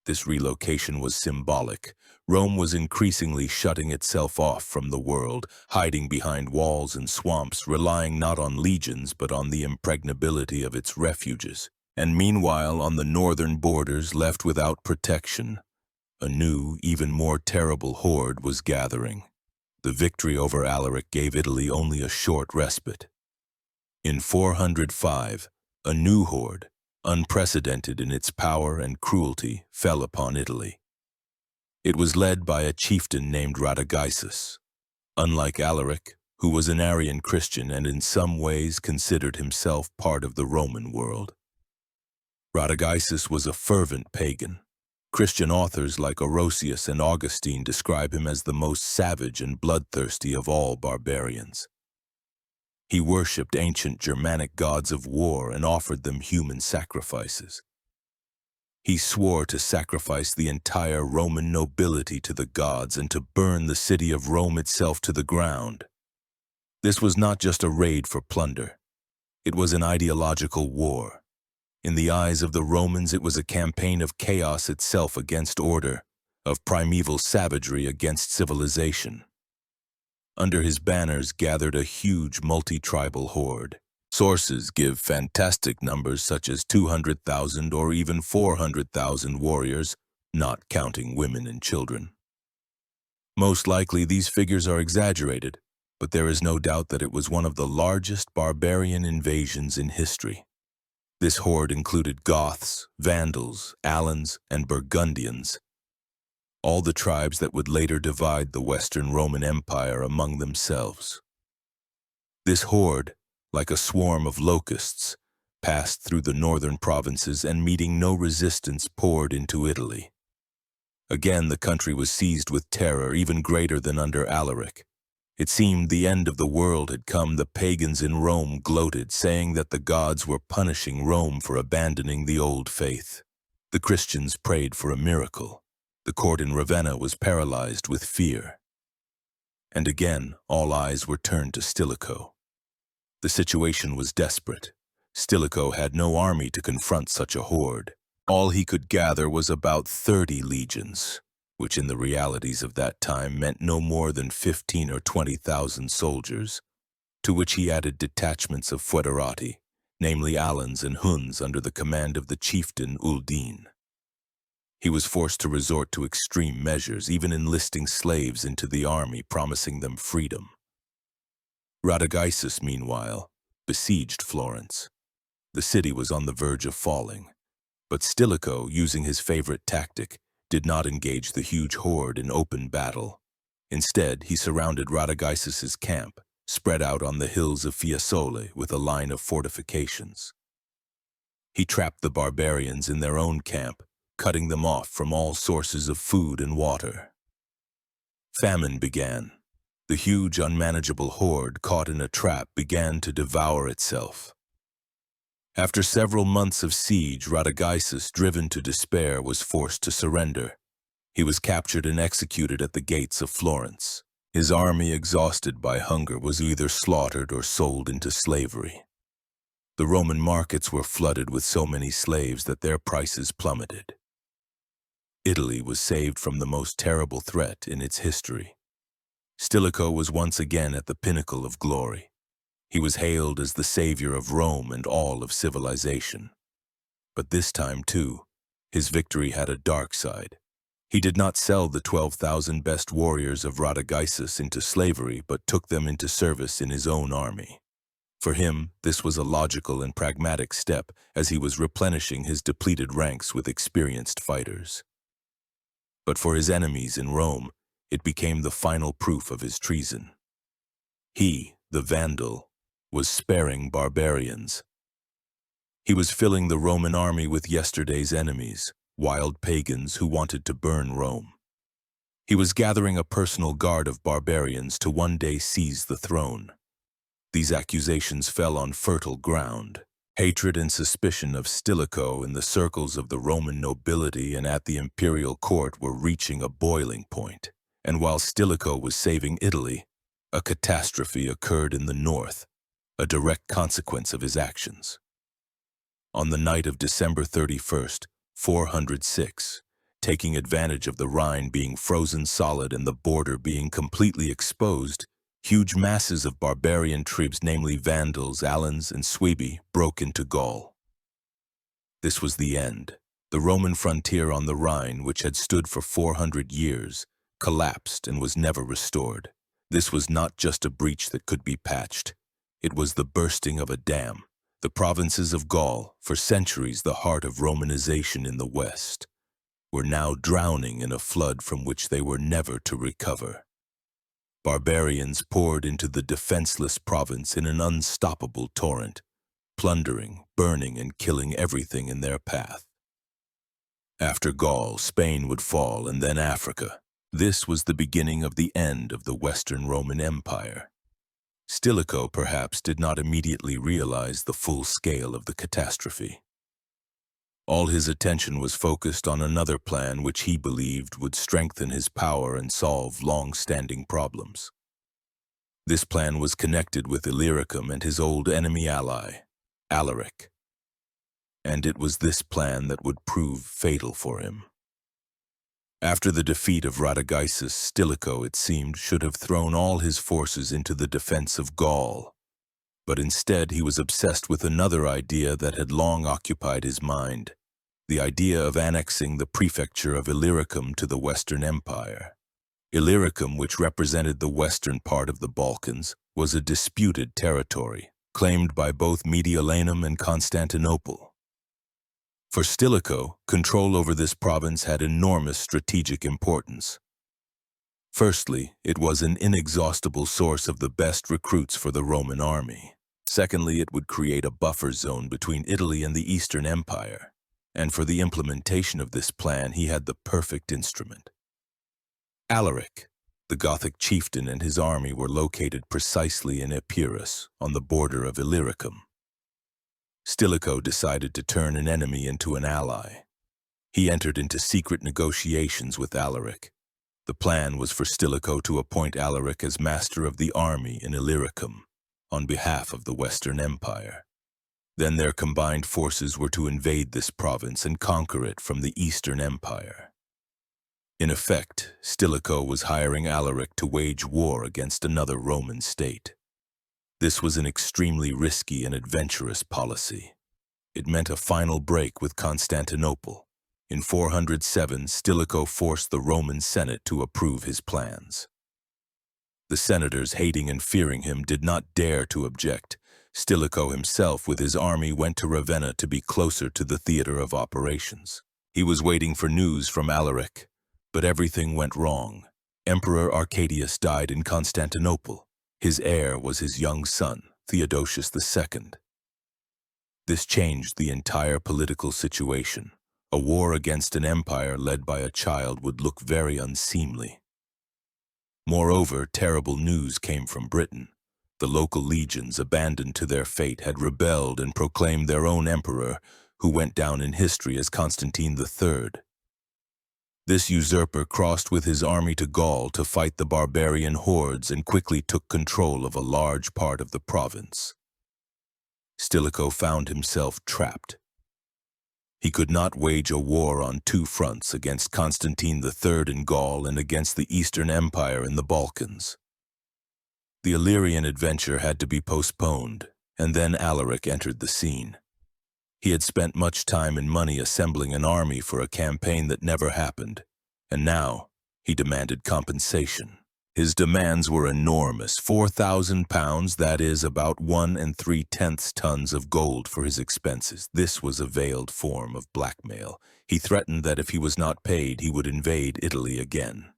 This relocation was symbolic. Rome was increasingly shutting itself off from the world, hiding behind walls and swamps, relying not on legions but on the impregnability of its refuges. And meanwhile, on the northern borders left without protection, a new, even more terrible horde was gathering. The victory over Alaric gave Italy only a short respite. In 405, a new horde, unprecedented in its power and cruelty, fell upon Italy. It was led by a chieftain named Radagaisus. Unlike Alaric, who was an Arian Christian and in some ways considered himself part of the Roman world, Radagaisus was a fervent pagan. Christian authors like Orosius and Augustine describe him as the most savage and bloodthirsty of all barbarians. He worshipped ancient Germanic gods of war and offered them human sacrifices. He swore to sacrifice the entire Roman nobility to the gods and to burn the city of Rome itself to the ground. This was not just a raid for plunder. It was an ideological war. In the eyes of the Romans, it was a campaign of chaos itself against order, of primeval savagery against civilization. Under his banners gathered a huge multi-tribal horde. Sources give fantastic numbers such as 200,000 or even 400,000 warriors, not counting women and children. Most likely these figures are exaggerated, but there is no doubt that it was one of the largest barbarian invasions in history. This horde included Goths, Vandals, Alans, and Burgundians, all the tribes that would later divide the Western Roman Empire among themselves. This horde, like a swarm of locusts, passed through the northern provinces and meeting no resistance poured into Italy. Again the country was seized with terror even greater than under Alaric. It seemed the end of the world had come. The pagans in Rome gloated, saying that the gods were punishing Rome for abandoning the old faith. The Christians prayed for a miracle. The court in Ravenna was paralyzed with fear. And again, all eyes were turned to Stilicho. The situation was desperate. Stilicho had no army to confront such a horde. All he could gather was about 30 legions, which in the realities of that time meant no more than 15 or 20,000 soldiers, to which he added detachments of foederati, namely Alans and Huns under the command of the chieftain Uldine. He was forced to resort to extreme measures, even enlisting slaves into the army, promising them freedom. Radagaisus, meanwhile, besieged Florence. The city was on the verge of falling, but Stilicho, using his favorite tactic, did not engage the huge horde in open battle. Instead, he surrounded Radagaisus's camp, spread out on the hills of Fiesole with a line of fortifications. He trapped the barbarians in their own camp, cutting them off from all sources of food and water. Famine began. The huge, unmanageable horde, caught in a trap, began to devour itself. After several months of siege, Radagaisus, driven to despair, was forced to surrender. He was captured and executed at the gates of Florence. His army, exhausted by hunger, was either slaughtered or sold into slavery. The Roman markets were flooded with so many slaves that their prices plummeted. Italy was saved from the most terrible threat in its history. Stilicho was once again at the pinnacle of glory. He was hailed as the savior of Rome and all of civilization. But this time, too, his victory had a dark side. He did not sell the 12,000 best warriors of Radagaisus into slavery, but took them into service in his own army. For him, this was a logical and pragmatic step, as he was replenishing his depleted ranks with experienced fighters. But for his enemies in Rome, it became the final proof of his treason. He, the Vandal, was sparing barbarians. He was filling the Roman army with yesterday's enemies, wild pagans who wanted to burn Rome. He was gathering a personal guard of barbarians to one day seize the throne. These accusations fell on fertile ground. Hatred and suspicion of Stilicho in the circles of the Roman nobility and at the imperial court were reaching a boiling point. And while Stilicho was saving Italy, a catastrophe occurred in the north, a direct consequence of his actions. On the night of December 31st, 406, taking advantage of the Rhine being frozen solid and the border being completely exposed, huge masses of barbarian troops, namely Vandals, Alans, and Suebi, broke into Gaul. This was the end. The Roman frontier on the Rhine, which had stood for 400 years, collapsed and was never restored. This was not just a breach that could be patched. It was the bursting of a dam. The provinces of Gaul, for centuries the heart of Romanization in the West, were now drowning in a flood from which they were never to recover. Barbarians poured into the defenseless province in an unstoppable torrent, plundering, burning, and killing everything in their path. After Gaul, Spain would fall, and then Africa. This was the beginning of the end of the Western Roman Empire. Stilicho perhaps did not immediately realize the full scale of the catastrophe. All his attention was focused on another plan which he believed would strengthen his power and solve long-standing problems. This plan was connected with Illyricum and his old enemy ally, Alaric. And it was this plan that would prove fatal for him. After the defeat of Radagaisus, Stilicho, it seemed, should have thrown all his forces into the defense of Gaul. But instead he was obsessed with another idea that had long occupied his mind, the idea of annexing the prefecture of Illyricum to the Western Empire. Illyricum, which represented the western part of the Balkans, was a disputed territory, claimed by both Mediolanum and Constantinople. For Stilicho, control over this province had enormous strategic importance. Firstly, it was an inexhaustible source of the best recruits for the Roman army. Secondly, it would create a buffer zone between Italy and the Eastern Empire. And for the implementation of this plan, he had the perfect instrument. Alaric, the Gothic chieftain, and his army were located precisely in Epirus, on the border of Illyricum. Stilicho decided to turn an enemy into an ally. He entered into secret negotiations with Alaric. The plan was for Stilicho to appoint Alaric as master of the army in Illyricum, on behalf of the Western Empire. Then their combined forces were to invade this province and conquer it from the Eastern Empire. In effect, Stilicho was hiring Alaric to wage war against another Roman state. This was an extremely risky and adventurous policy. It meant a final break with Constantinople. In 407, Stilicho forced the Roman Senate to approve his plans. The senators, hating and fearing him, did not dare to object. Stilicho himself, with his army, went to Ravenna to be closer to the theater of operations. He was waiting for news from Alaric, but everything went wrong. Emperor Arcadius died in Constantinople. His heir was his young son, Theodosius II. This changed the entire political situation. A war against an empire led by a child would look very unseemly. Moreover, terrible news came from Britain. The local legions, abandoned to their fate, had rebelled and proclaimed their own emperor, who went down in history as Constantine III. This usurper crossed with his army to Gaul to fight the barbarian hordes and quickly took control of a large part of the province. Stilicho found himself trapped. He could not wage a war on two fronts, against Constantine III in Gaul and against the Eastern Empire in the Balkans. The Illyrian adventure had to be postponed, and then Alaric entered the scene. He had spent much time and money assembling an army for a campaign that never happened, and now he demanded compensation. His demands were enormous: 4,000 pounds, that is about 1 3/10 tons of gold for his expenses. This was a veiled form of blackmail. He threatened that if he was not paid, he would invade Italy again.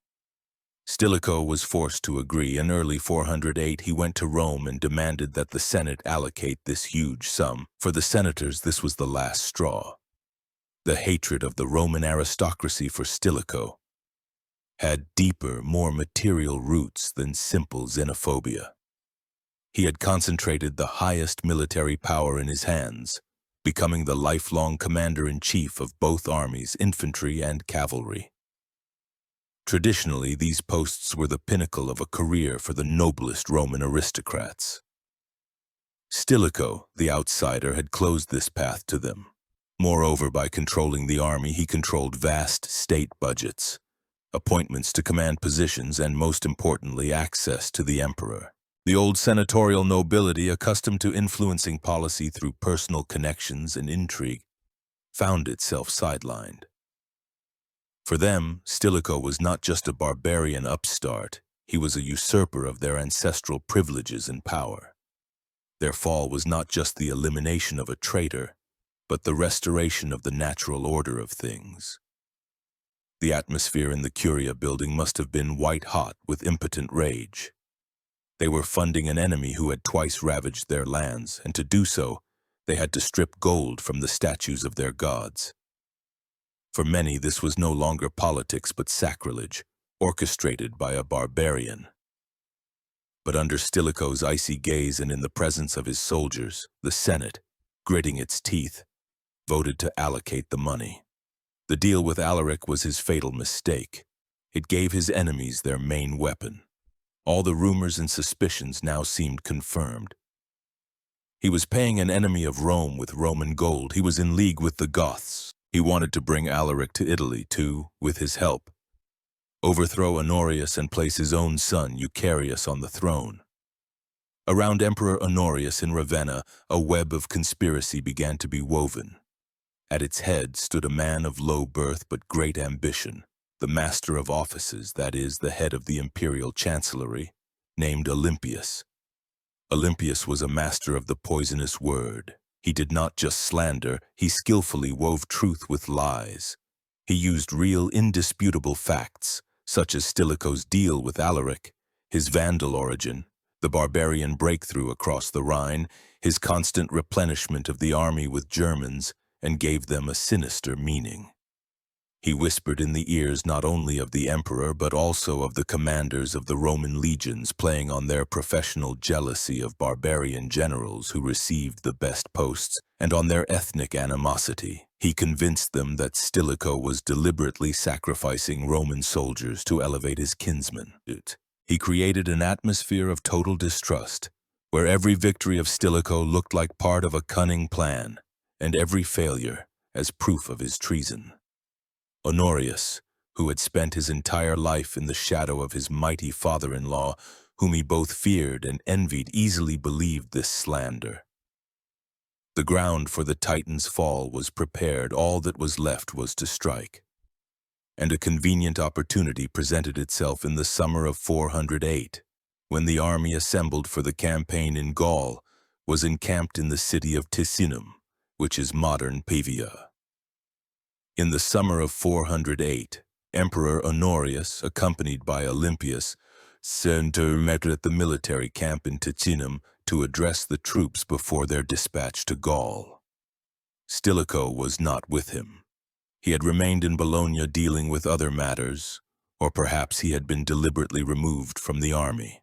Stilicho was forced to agree. In early 408, he went to Rome and demanded that the Senate allocate this huge sum. For the senators, this was the last straw. The hatred of the Roman aristocracy for Stilicho had deeper, more material roots than simple xenophobia. He had concentrated the highest military power in his hands, becoming the lifelong commander-in-chief of both armies, infantry and cavalry. Traditionally, these posts were the pinnacle of a career for the noblest Roman aristocrats. Stilicho, the outsider, had closed this path to them. Moreover, by controlling the army, he controlled vast state budgets, appointments to command positions, and most importantly, access to the emperor. The old senatorial nobility, accustomed to influencing policy through personal connections and intrigue, found itself sidelined. For them, Stilicho was not just a barbarian upstart, he was a usurper of their ancestral privileges and power. Their fall was not just the elimination of a traitor, but the restoration of the natural order of things. The atmosphere in the Curia building must have been white-hot with impotent rage. They were funding an enemy who had twice ravaged their lands, and to do so, they had to strip gold from the statues of their gods. For many, this was no longer politics but sacrilege, orchestrated by a barbarian. But under Stilicho's icy gaze and in the presence of his soldiers, the Senate, gritting its teeth, voted to allocate the money. The deal with Alaric was his fatal mistake. It gave his enemies their main weapon. All the rumors and suspicions now seemed confirmed. He was paying an enemy of Rome with Roman gold. He was in league with the Goths. He wanted to bring Alaric to Italy to, with his help, overthrow Honorius and place his own son, Eucharius, on the throne. Around Emperor Honorius in Ravenna, a web of conspiracy began to be woven. At its head stood a man of low birth but great ambition, the master of offices, that is, the head of the imperial chancellery, named Olympius. Olympius was a master of the poisonous word. He did not just slander, he skillfully wove truth with lies. He used real, indisputable facts, such as Stilicho's deal with Alaric, his Vandal origin, The barbarian breakthrough across the Rhine, his constant replenishment of the army with Germans, and gave them a sinister meaning. He whispered in the ears not only of the emperor but also of the commanders of the Roman legions, playing on their professional jealousy of barbarian generals who received the best posts, and on their ethnic animosity. He convinced them that Stilicho was deliberately sacrificing Roman soldiers to elevate his kinsmen. He created an atmosphere of total distrust, where every victory of Stilicho looked like part of a cunning plan, and every failure as proof of his treason. Honorius, who had spent his entire life in the shadow of his mighty father-in-law, whom he both feared and envied, easily believed this slander. The ground for the Titan's fall was prepared. All that was left was to strike. And a convenient opportunity presented itself in the summer of 408, when the army assembled for the campaign in Gaul was encamped in the city of Ticinum, which is modern Pavia. In the summer of 408, Emperor Honorius, accompanied by Olympius, met at the military camp in Ticinum to address the troops before their dispatch to Gaul. Stilicho was not with him. He had remained in Bologna dealing with other matters, or perhaps he had been deliberately removed from the army.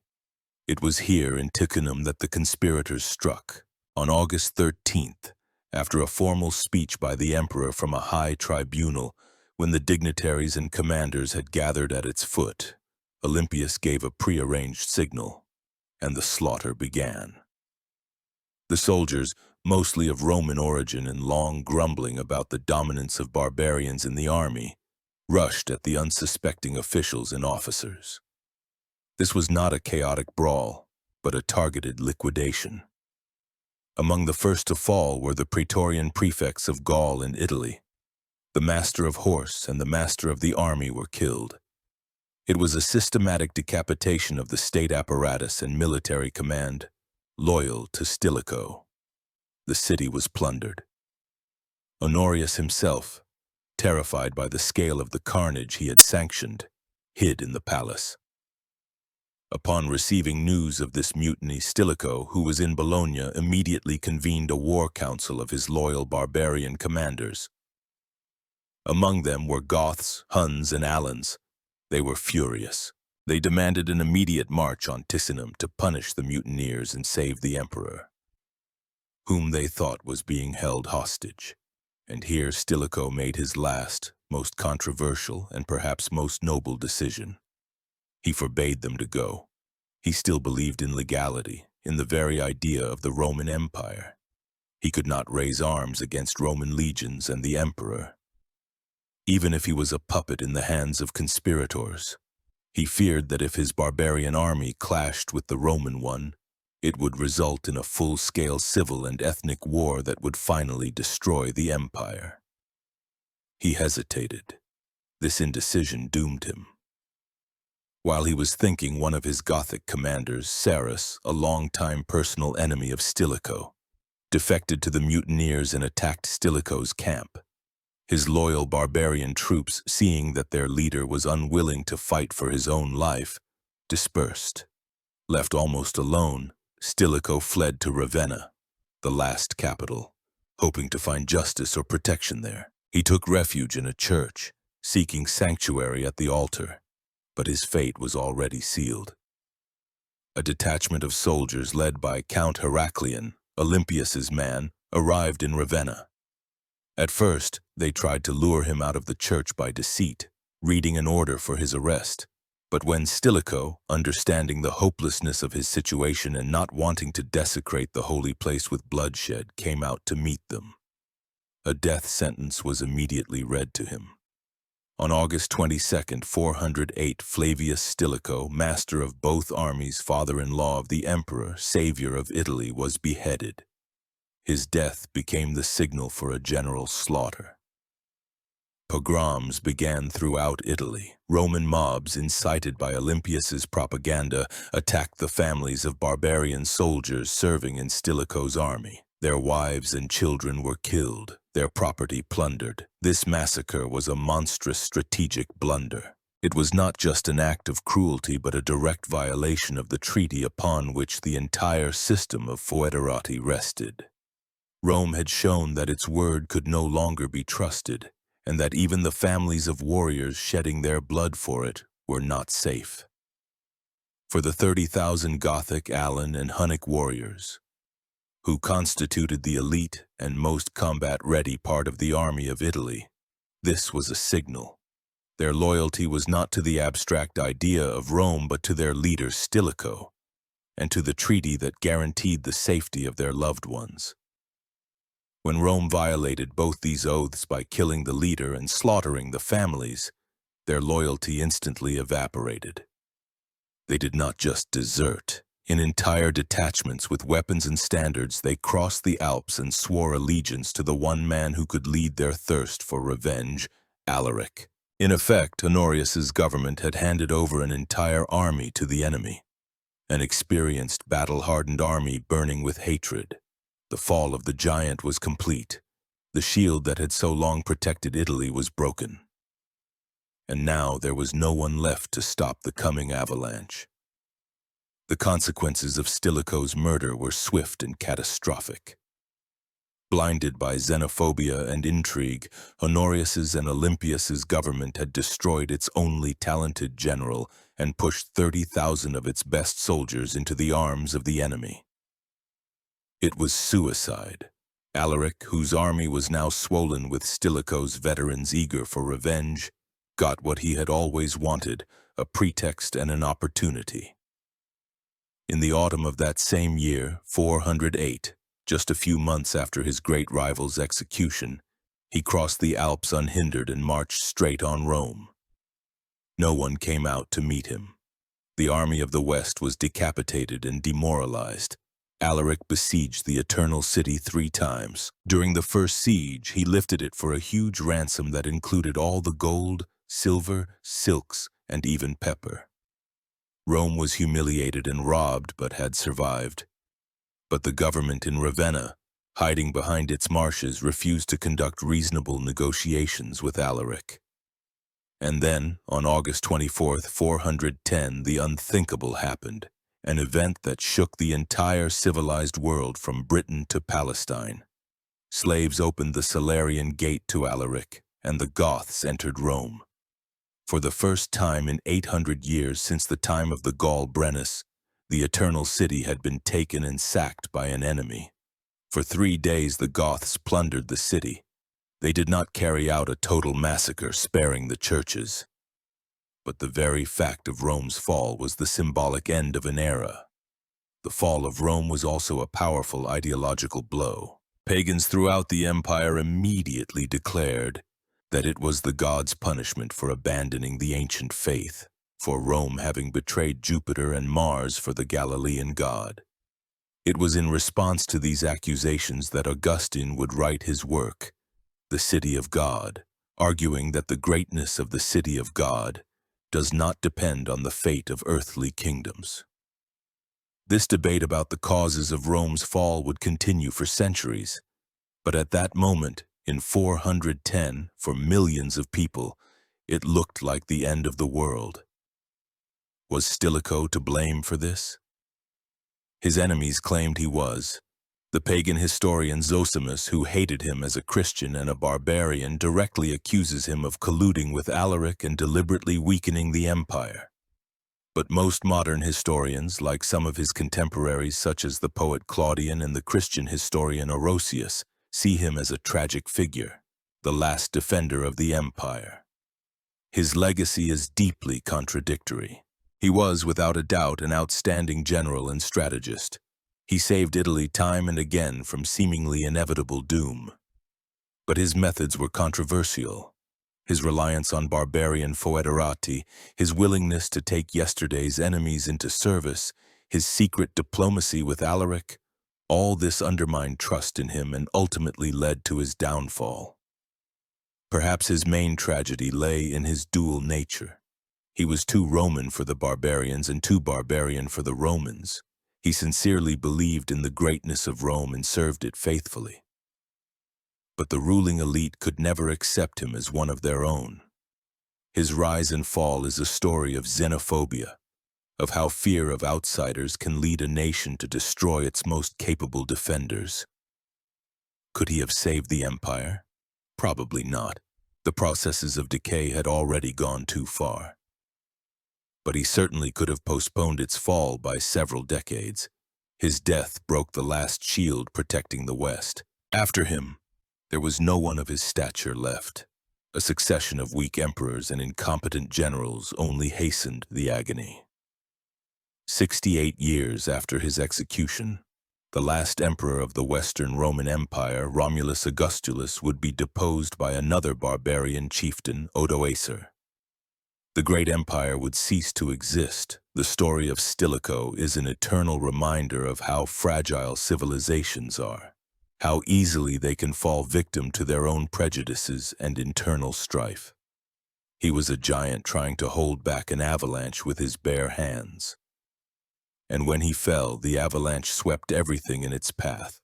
It was here in Ticinum that the conspirators struck, on August 13th, after a formal speech by the emperor from a high tribunal. When the dignitaries and commanders had gathered at its foot, Olympius gave a prearranged signal, and the slaughter began. The soldiers, mostly of Roman origin and long grumbling about the dominance of barbarians in the army, rushed at the unsuspecting officials and officers. This was not a chaotic brawl, but a targeted liquidation. Among the first to fall were the praetorian prefects of Gaul and Italy. The master of horse and the master of the army were killed. It was a systematic decapitation of the state apparatus and military command, loyal to Stilicho. The city was plundered. Honorius himself, terrified by the scale of the carnage he had sanctioned, hid in the palace. Upon receiving news of this mutiny, Stilicho, who was in Bologna, immediately convened a war council of his loyal barbarian commanders. Among them were Goths, Huns, and Alans. They were furious. They demanded an immediate march on Ticinum to punish the mutineers and save the emperor, whom they thought was being held hostage. And here Stilicho made his last, most controversial, and perhaps most noble decision. He forbade them to go. He still believed in legality, in the very idea of the Roman Empire. He could not raise arms against Roman legions and the emperor, even if he was a puppet in the hands of conspirators. He feared that if his barbarian army clashed with the Roman one, it would result in a full-scale civil and ethnic war that would finally destroy the empire. He hesitated. This indecision doomed him. While he was thinking, one of his Gothic commanders, Sarus, a longtime personal enemy of Stilicho, defected to the mutineers and attacked Stilicho's camp. His loyal barbarian troops, seeing that their leader was unwilling to fight for his own life, dispersed. Left almost alone, Stilicho fled to Ravenna, the last capital, hoping to find justice or protection there. He took refuge in a church, seeking sanctuary at the altar, but his fate was already sealed. A detachment of soldiers led by Count Heraclian, Olympius's man, arrived in Ravenna. At first, they tried to lure him out of the church by deceit, reading an order for his arrest. But when Stilicho, understanding the hopelessness of his situation and not wanting to desecrate the holy place with bloodshed, came out to meet them, a death sentence was immediately read to him. On August 22nd, 408, Flavius Stilicho, master of both armies, father-in-law of the emperor, savior of Italy, was beheaded. His death became the signal for a general slaughter. Pogroms began throughout Italy. Roman mobs, incited by Olympius's propaganda, attacked the families of barbarian soldiers serving in Stilicho's army. Their wives and children were killed, their property plundered. This massacre was a monstrous strategic blunder. It was not just an act of cruelty but a direct violation of the treaty upon which the entire system of foederati rested. Rome had shown that its word could no longer be trusted, and that even the families of warriors shedding their blood for it were not safe. For the 30,000 Gothic, Alan, and Hunnic warriors, who constituted the elite and most combat-ready part of the army of Italy, this was a signal. Their loyalty was not to the abstract idea of Rome but to their leader Stilicho, and to the treaty that guaranteed the safety of their loved ones. When Rome violated both these oaths by killing the leader and slaughtering the families, their loyalty instantly evaporated. They did not just desert. In entire detachments with weapons and standards, they crossed the Alps and swore allegiance to the one man who could lead their thirst for revenge, Alaric. In effect, Honorius's government had handed over an entire army to the enemy, an experienced, battle-hardened army burning with hatred. The fall of the giant was complete. The shield that had so long protected Italy was broken. And now there was no one left to stop the coming avalanche. The consequences of Stilicho's murder were swift and catastrophic. Blinded by xenophobia and intrigue, Honorius's and Olympius's government had destroyed its only talented general and pushed 30,000 of its best soldiers into the arms of the enemy. It was suicide. Alaric, whose army was now swollen with Stilicho's veterans eager for revenge, got what he had always wanted, a pretext and an opportunity. In the autumn of that same year, 408, just a few months after his great rival's execution, he crossed the Alps unhindered and marched straight on Rome. No one came out to meet him. The army of the West was decapitated and demoralized. Alaric besieged the Eternal City 3 times. During the first siege, he lifted it for a huge ransom that included all the gold, silver, silks, and even pepper. Rome was humiliated and robbed, but had survived. But the government in Ravenna, hiding behind its marshes, refused to conduct reasonable negotiations with Alaric. And then, on August 24, 410, the unthinkable happened, an event that shook the entire civilized world from Britain to Palestine. Slaves opened the Salarian gate to Alaric, and the Goths entered Rome. For the first time in 800 years since the time of the Gaul Brennus, the Eternal City had been taken and sacked by an enemy. For 3 days the Goths plundered the city. They did not carry out a total massacre, sparing the churches. But the very fact of Rome's fall was the symbolic end of an era. The fall of Rome was also a powerful ideological blow. Pagans throughout the empire immediately declared that it was the gods' punishment for abandoning the ancient faith, for Rome having betrayed Jupiter and Mars for the Galilean god. It was in response to these accusations that Augustine would write his work, The City of God, arguing that the greatness of the City of God does not depend on the fate of earthly kingdoms. This debate about the causes of Rome's fall would continue for centuries, but at that moment, in 410, for millions of people, it looked like the end of the world. Was Stilicho to blame for this? His enemies claimed he was. The pagan historian Zosimus, who hated him as a Christian and a barbarian, directly accuses him of colluding with Alaric and deliberately weakening the empire. But most modern historians, like some of his contemporaries such as the poet Claudian and the Christian historian Orosius, see him as a tragic figure, the last defender of the empire. His legacy is deeply contradictory. He was, without a doubt, an outstanding general and strategist. He saved Italy time and again from seemingly inevitable doom. But his methods were controversial. His reliance on barbarian foederati, his willingness to take yesterday's enemies into service, his secret diplomacy with Alaric, all this undermined trust in him and ultimately led to his downfall. Perhaps his main tragedy lay in his dual nature. He was too Roman for the barbarians and too barbarian for the Romans. He sincerely believed in the greatness of Rome and served it faithfully. But the ruling elite could never accept him as one of their own. His rise and fall is a story of xenophobia, of how fear of outsiders can lead a nation to destroy its most capable defenders. Could he have saved the empire? Probably not. The processes of decay had already gone too far. But he certainly could have postponed its fall by several decades. His death broke the last shield protecting the West. After him, there was no one of his stature left. A succession of weak emperors and incompetent generals only hastened the agony. 68 years after his execution, the last emperor of the Western Roman Empire, Romulus Augustulus, would be deposed by another barbarian chieftain, Odoacer. The great empire would cease to exist. The story of Stilicho is an eternal reminder of how fragile civilizations are, how easily they can fall victim to their own prejudices and internal strife. He was a giant trying to hold back an avalanche with his bare hands. And when he fell, the avalanche swept everything in its path.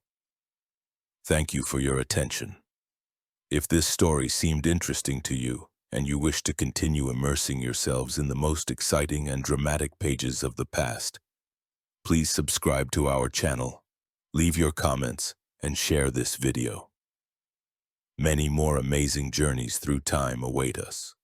Thank you for your attention. If this story seemed interesting to you, and you wish to continue immersing yourselves in the most exciting and dramatic pages of the past, please subscribe to our channel, leave your comments, and share this video. Many more amazing journeys through time await us.